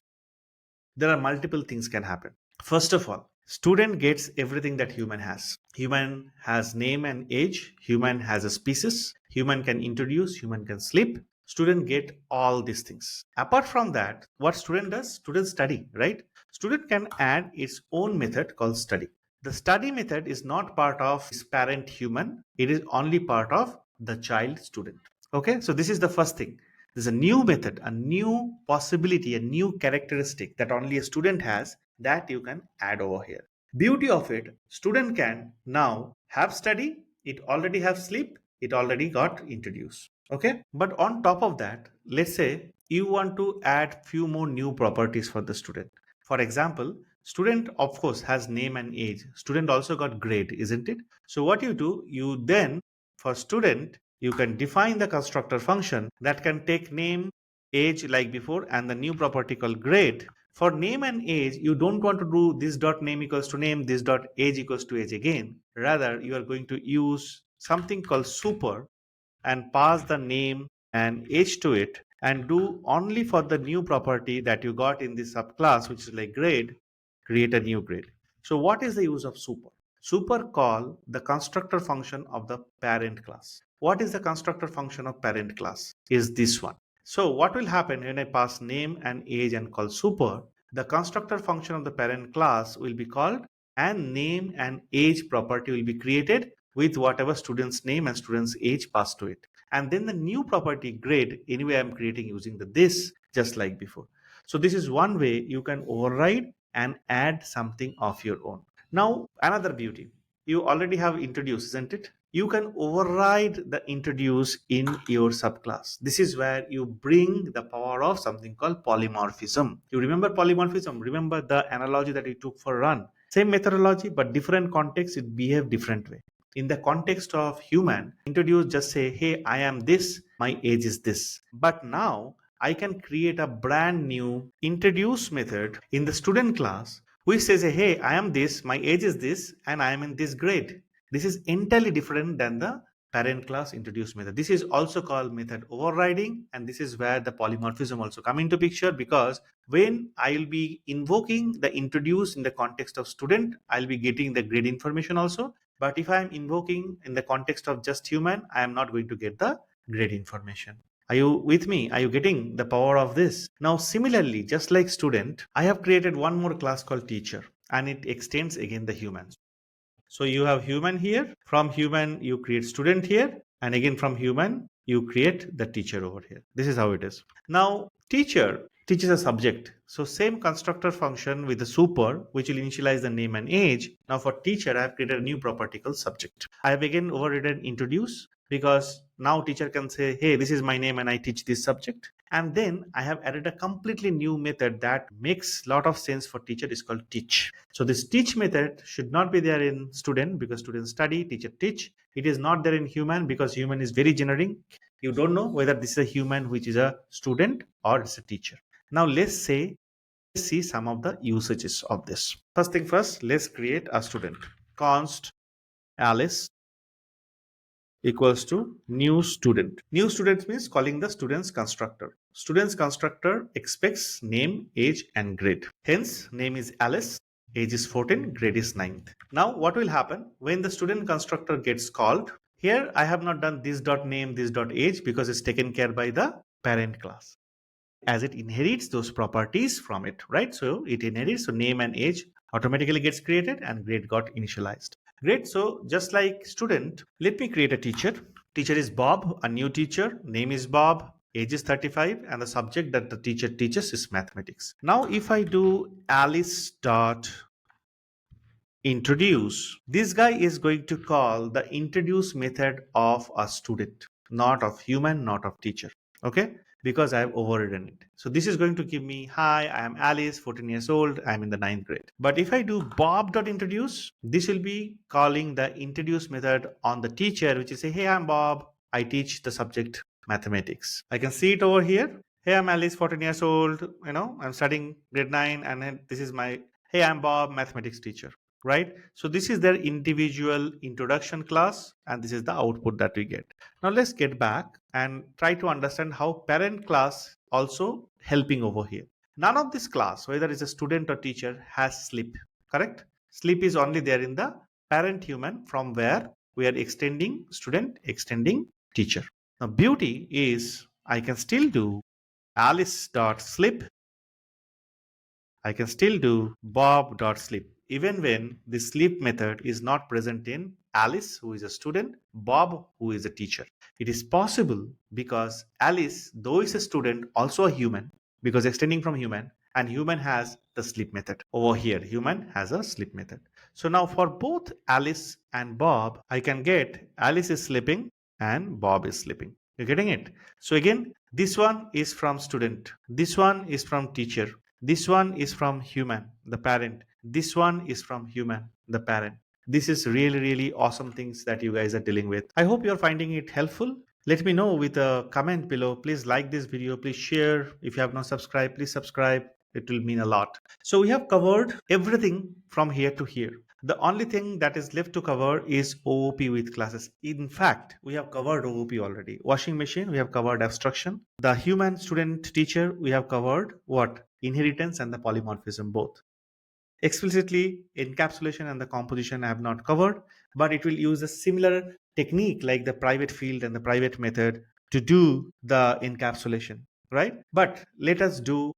there are multiple things can happen. First of all, student gets everything that human has. Human has name and age. Human has a species. Human can introduce. Human can sleep. Student get all these things. Apart from that, what student does? Student study, right? Student can add its own method called study. The study method is not part of its parent human. It is only part of the child student. Okay, so this is the first thing. There's a new method, a new possibility, a new characteristic that only a student has that you can add over here. Beauty of it, student can now have study, it already have sleep, it already got introduced. Okay, but on top of that, let's say you want to add few more new properties for the student. For example, student of course has name and age. Student also got grade, isn't it? So what you do, you then for student, you can define the constructor function that can take name, age like before, and the new property called grade. For name and age, you don't want to do this dot name equals to name, this dot age equals to age again. Rather, you are going to use something called super and pass the name and age to it and do only for the new property that you got in this subclass, which is like grade, create a new grade. So what is the use of super? super call the constructor function of the parent class. What is the constructor function of parent class? Is this one. So what will happen when I pass name and age and call super? The constructor function of the parent class will be called, and name and age property will be created with whatever student's name and student's age passed to it. And then the new property grade, anyway I'm creating using the this, just like before. So this is one way you can override and add something of your own. Now, another beauty, you already have introduce, isn't it? You can override the introduce in your subclass. This is where you bring the power of something called polymorphism. You remember polymorphism? Remember the analogy that we took for run? Same methodology, but different context, it behave different way. In the context of human, introduce just say, hey, I am this, my age is this. But now I can create a brand new introduce method in the student class which says, hey, I am this, my age is this, and I am in this grade. This is entirely different than the parent class introduce method. This is also called method overriding, and this is where the polymorphism also come into picture, because when I will be invoking the introduce in the context of student, I'll be getting the grade information also. But if I am invoking in the context of just human, I am not going to get the grade information. Are you with me? Are you getting the power of this? Now, similarly, just like student, I have created one more class called teacher, and it extends again the humans. So you have human here. From human, you create student here. And again, from human, you create the teacher over here. This is how it is. Now, teacher teaches a subject. So same constructor function with the super, which will initialize the name and age. Now for teacher, I have created a new property called subject. I have again overridden introduce, because now teacher can say, hey, this is my name and I teach this subject. And then I have added a completely new method that makes a lot of sense for teacher. Is called teach. So this teach method should not be there in student, because students study, teacher teach. It is not there in human because human is very generic. You don't know whether this is a human which is a student or it's a teacher. Now let's see some of the usages of this. First thing first, let's create a student. Const Alice equals to new student. New student means calling the student's constructor. Student's constructor expects name, age, and grade. Hence, name is Alice, age is 14, grade is 9th. Now, what will happen when the student constructor gets called? Here, I have not done this dot name, this dot age, because it's taken care by the parent class, as it inherits those properties from it, right? So it inherits, so name and age automatically gets created and grade got initialized. Great. So just like student, let me create a teacher. Teacher is Bob, a new teacher. Name is Bob, age is 35, and the subject that the teacher teaches is mathematics. Now, if I do Alice dot introduce, this guy is going to call the introduce method of a student, not of human, not of teacher. Okay, because I have overridden it. So this is going to give me, hi, I am Alice, 14 years old, I'm in the 9th grade. But if I do Bob.introduce, this will be calling the introduce method on the teacher, which is say, hey, I'm Bob, I teach the subject mathematics. I can see it over here. Hey, I'm Alice, 14 years old, I'm studying grade 9, and then this is my, hey, I'm Bob, mathematics teacher, right? So this is their individual introduction class, and this is the output that we get. Now let's get back and try to understand how parent class also helping over here. None of this class, whether it's a student or teacher, has sleep, correct? Sleep is only there in the parent human, from where we are extending student, extending teacher. Now beauty is I can still do Alice.sleep. I can still do Bob.sleep, even when the sleep method is not present in Alice, who is a student, Bob, who is a teacher. It is possible because Alice, though is a student, also a human, because extending from human, and human has the sleep method. Over here, human has a sleep method. So now for both Alice and Bob, I can get Alice is sleeping and Bob is sleeping. You're getting it? So again, this one is from student. This one is from teacher. This one is from human, the parent. This one is from human, the parent. This is really, really awesome things that you guys are dealing with. I hope you're finding it helpful. Let me know with a comment below. Please like this video. Please share. If you have not subscribed, please subscribe. It will mean a lot. So we have covered everything from here to here. The only thing that is left to cover is OOP with classes. In fact, we have covered OOP already. Washing machine, we have covered abstraction. The human student teacher, we have covered what? Inheritance and the polymorphism both. Explicitly, encapsulation and the composition I have not covered, but it will use a similar technique like the private field and the private method to do the encapsulation, right? But let us do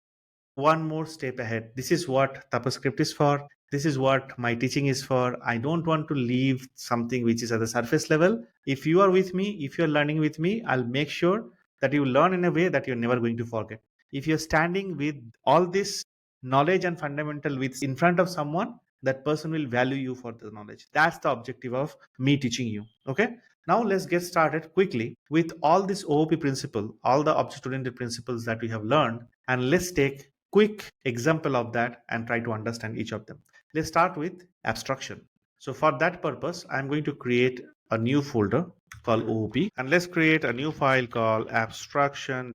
one more step ahead. This is what tapaScript is for. This is what my teaching is for. I don't want to leave something which is at the surface level. If you are with me, if you're learning with me, I'll make sure that you learn in a way that you're never going to forget. If you're standing with all this knowledge and fundamental with in front of someone, that person will value you for the knowledge. That's the objective of me teaching you. Okay. Now let's get started quickly with all this OOP principle, all the object-oriented principles that we have learned, and let's take quick example of that and try to understand each of them. Let's start with abstraction. So for that purpose, I'm going to create a new folder called OOP, and let's create a new file called abstraction.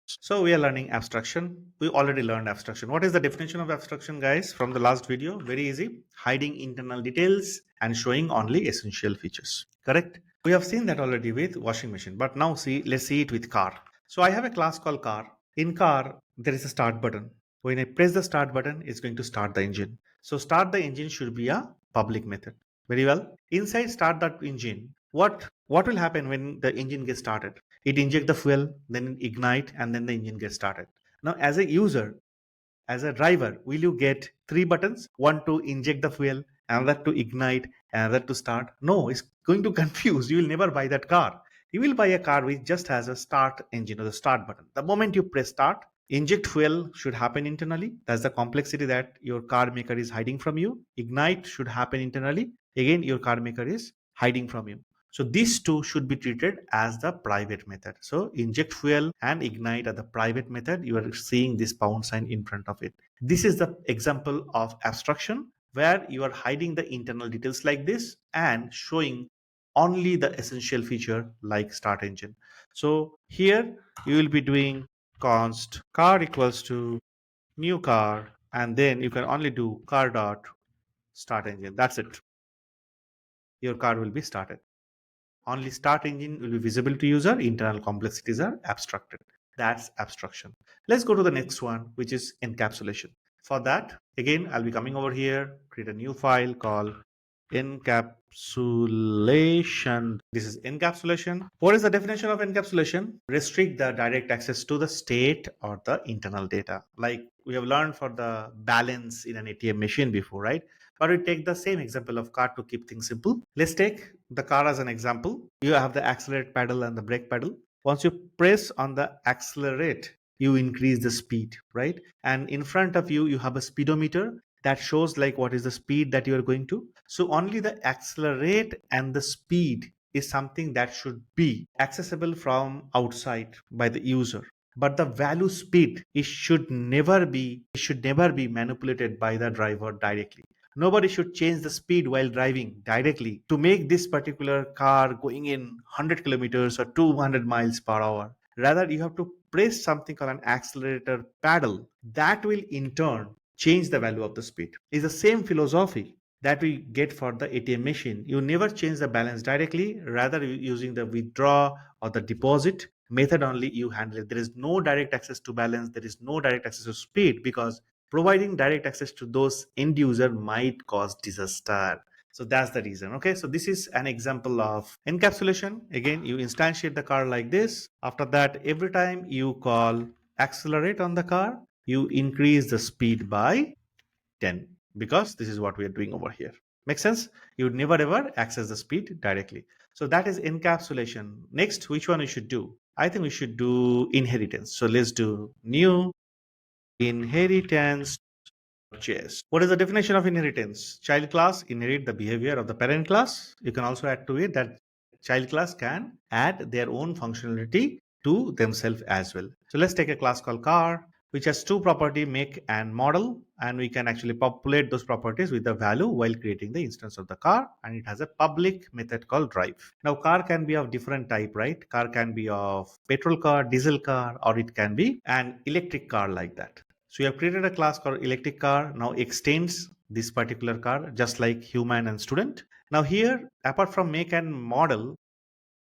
So we are learning abstraction. We already learned abstraction. What is the definition of abstraction, guys, from the last video? Very easy. Hiding internal details and showing only essential features. Correct? We have seen that already with washing machine. But now let's see it with car. So I have a class called car. In car, there is a start button. When I press the start button, it's going to start the engine. So start the engine should be a public method. Very well. Inside start that engine, what will happen when the engine gets started? It inject the fuel, then ignite, and then the engine gets started. Now, as a user, as a driver, will you get three buttons? One to inject the fuel, another to ignite, another to start? No, it's going to confuse. You will never buy that car. You will buy a car which just has a start engine or the start button. The moment you press start, inject fuel should happen internally. That's the complexity that your car maker is hiding from you. Ignite should happen internally. Again, your car maker is hiding from you. So these two should be treated as the private method. So inject fuel and ignite are the private method. You are seeing this pound sign in front of it. This is the example of abstraction where you are hiding the internal details like this and showing only the essential feature like start engine. So here you will be doing const car equals to new car, and then you can only do car dot start engine. That's it. Your car will be started. Only start engine will be visible to user. Internal complexities are abstracted. That's abstraction. Let's go to the next one, which is encapsulation. For that, again, I'll be coming over here, create a new file called encapsulation. This is encapsulation. What is the definition of encapsulation? Restrict the direct access to the state or the internal data. Like we have learned for the balance in an ATM machine before, right? But we take the same example of car to keep things simple. Let's take the car as an example. You have the accelerate pedal and the brake pedal. Once you press on the accelerate, you increase the speed, right? And in front of you, you have a speedometer that shows like what is the speed that you are going to. So only the accelerate and the speed is something that should be accessible from outside by the user. But the value speed, it should never be manipulated by the driver directly. Nobody should change the speed while driving directly to make this particular car going in 100 kilometers or 200 miles per hour. Rather, you have to press something called an accelerator pedal that will in turn change the value of the speed. It's the same philosophy that we get for the ATM machine. You never change the balance directly, rather using the withdraw or the deposit method only you handle it. There is no direct access to balance, there is no direct access to speed, because providing direct access to those end user might cause disaster. So that's the reason. Okay, so this is an example of encapsulation. Again, you instantiate the car like this. After that, every time you call accelerate on the car, you increase the speed by 10, because this is what we are doing over here. Make sense? You would never ever access the speed directly. So that is encapsulation. Next, which one we should do? I think we should do inheritance. So let's do new inheritance. What is the definition of inheritance? Child class inherit the behavior of the parent class. You can also add to it that child class can add their own functionality to themselves as well. So let's take a class called car, which has two property, make and model, and we can actually populate those properties with the value while creating the instance of the car, and it has a public method called drive. Now car can be of different type, right? Car can be of petrol car, diesel car, or it can be an electric car like that. So you have created a class called electric car, now extends this particular car just like human and student. Now here, apart from make and model,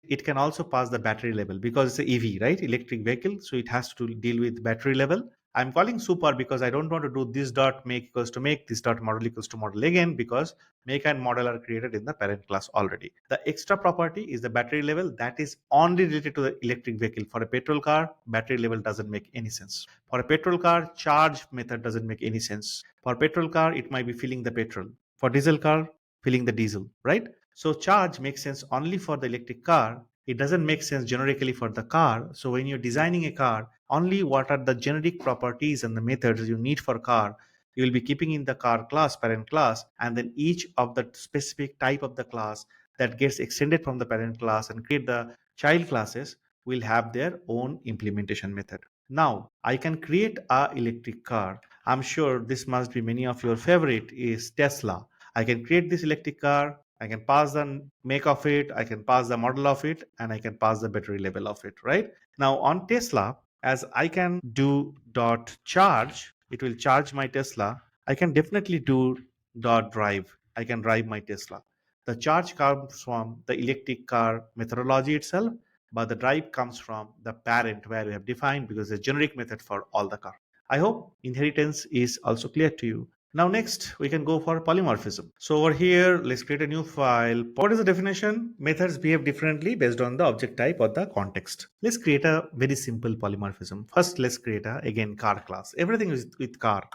it can also pass the battery level because it's a EV, right? Electric vehicle. So it has to deal with battery level. I'm calling super because I don't want to do this dot make equals to make, this dot model equals to model again, because make and model are created in the parent class already. The extra property is the battery level, that is only related to the electric vehicle. For a petrol car, battery level doesn't make any sense. For a petrol car, charge method doesn't make any sense. For petrol car, it might be filling the petrol. For diesel car, filling the diesel, right? So charge makes sense only for the electric car. It doesn't make sense generically for the car. So when you're designing a car, only what are the generic properties and the methods you need for car, you will be keeping in the car class, parent class, and then each of the specific type of the class that gets extended from the parent class and create the child classes will have their own implementation method. Now I can create a electric car. I'm sure this must be many of your favorite is Tesla. I can create this electric car. I can pass the make of it. I can pass the model of it, and I can pass the battery level of it, right? Now on Tesla, as I can do dot charge, it will charge my Tesla. I can definitely do dot drive. I can drive my Tesla. The charge comes from the electric car methodology itself, but the drive comes from the parent where we have defined because it's a generic method for all the car. I hope inheritance is also clear to you. Now next we can go for polymorphism. So over here, let's create a new file. What is the definition? Methods behave differently based on the object type or the context. Let's create a very simple polymorphism. First, let's create a, again, car class. Everything is with car.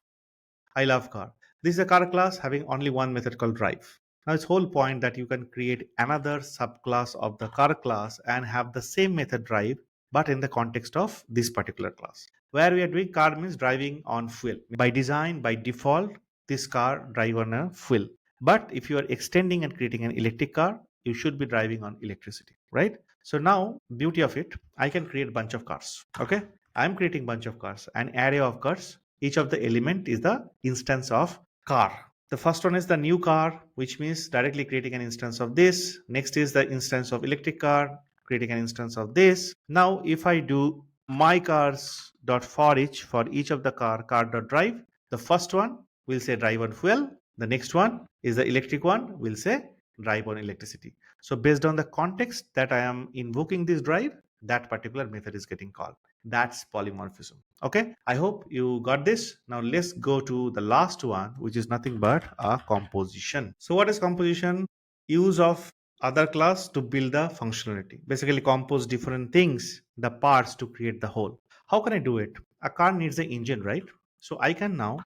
I love car. This is a car class having only one method called drive. Now its whole point that you can create another subclass of the car class and have the same method drive, but in the context of this particular class. Where we are doing car means driving on fuel. By design, by default, this car drive on a fuel. But if you are extending and creating an electric car, you should be driving on electricity, right? So now, beauty of it, I can create a bunch of cars. Okay, I'm creating bunch of cars, an array of cars. Each of the element is the instance of car. The first one is the new car, which means directly creating an instance of this. Next is the instance of electric car, creating an instance of this. Now if I do my cars dot for each of the car dot drive, the first one will say drive on fuel. The next one is the electric one will say drive on electricity. So based on the context that I am invoking this drive, that particular method is getting called. That's polymorphism. Okay, I hope you got this. Now let's go to the last one, which is nothing but a composition. So what is composition? Use of other class to build the functionality. Basically compose different things, the parts to create the whole. How can I do it? A car needs an engine, right? So I can now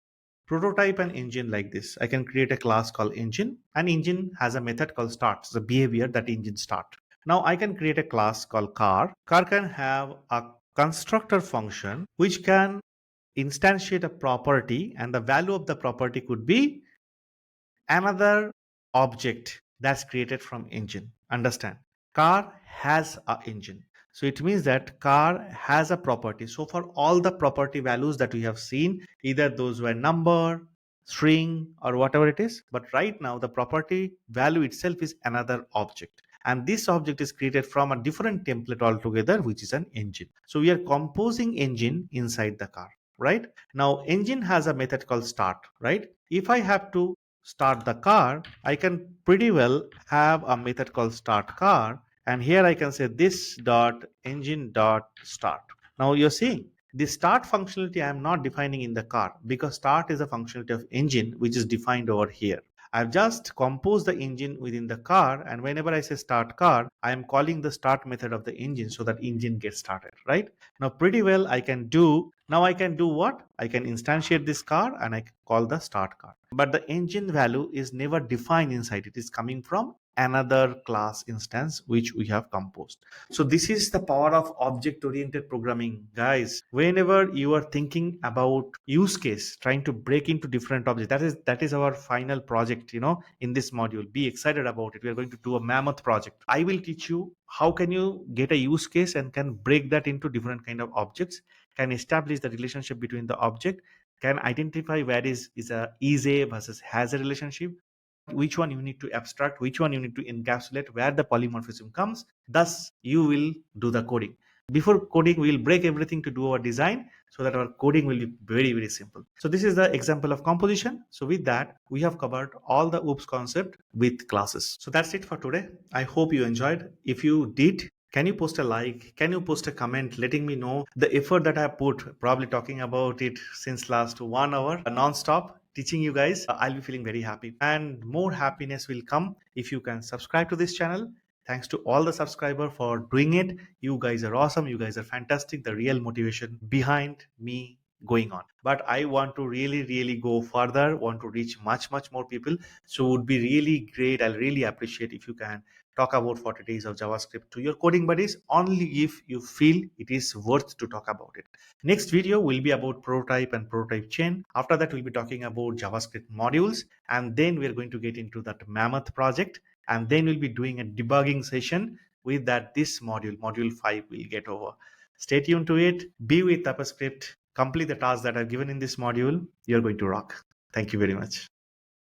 prototype an engine like this. I can create a class called engine. An engine has a method called start, the behavior that engine start. Now I can create a class called car. Car can have a constructor function which can instantiate a property, and the value of the property could be another object that's created from engine. Understand? Car has a engine. So it means that car has a property. So for all the property values that we have seen, either those were number, string, or whatever it is, but right now the property value itself is another object, and this object is created from a different template altogether, which is an engine. So we are composing engine inside the car, right? Now engine has a method called start, right? If I have to start the car, I can pretty well have a method called start car, and here I can say this dot engine dot start. Now you're seeing the start functionality I am not defining in the car, because start is a functionality of engine which is defined over here. I've just composed the engine within the car, and whenever I say start car, I am calling the start method of the engine so that engine gets started, right? Now pretty well I can do, now I can do what? I can instantiate this car and I can call the start car. But the engine value is never defined inside. It is coming from another class instance which we have composed. So this is the power of object oriented programming, guys. Whenever you are thinking about use case, trying to break into different objects, that is our final project, in this module. Be excited about it. We are going to do a mammoth project. I will teach you how can you get a use case and can break that into different kind of objects, can establish the relationship between the object, can identify where is a versus has a relationship, which one you need to abstract, which one you need to encapsulate, where the polymorphism comes. Thus you will do the coding. Before coding, we will break everything to do our design so that our coding will be very, very simple. So this is the example of composition. So with that, we have covered all the OOPS concept with classes. So that's it for today. I hope you enjoyed. If you did, Can you post a like? Can you post a comment letting me know the effort that I put, probably talking about it since last 1 hour, non-stop teaching you guys? I'll be feeling very happy. And more happiness will come if you can subscribe to this channel. Thanks to all the subscribers for doing it. You guys are awesome. You guys are fantastic. The real motivation behind me going on. But I want to really go further, want to reach much more people. So it would be really great. I'll really appreciate if you can talk about 40 days of JavaScript to your coding buddies only if you feel it is worth to talk about it. Next video will be about prototype and prototype chain. After that, we'll be talking about JavaScript modules, and then we're going to get into that Mammoth project, and then we'll be doing a debugging session with that. This module 5 will get over. Stay tuned to it. Be with tapaScript. Complete the tasks that I've given in this module. You're going to rock. Thank you very much.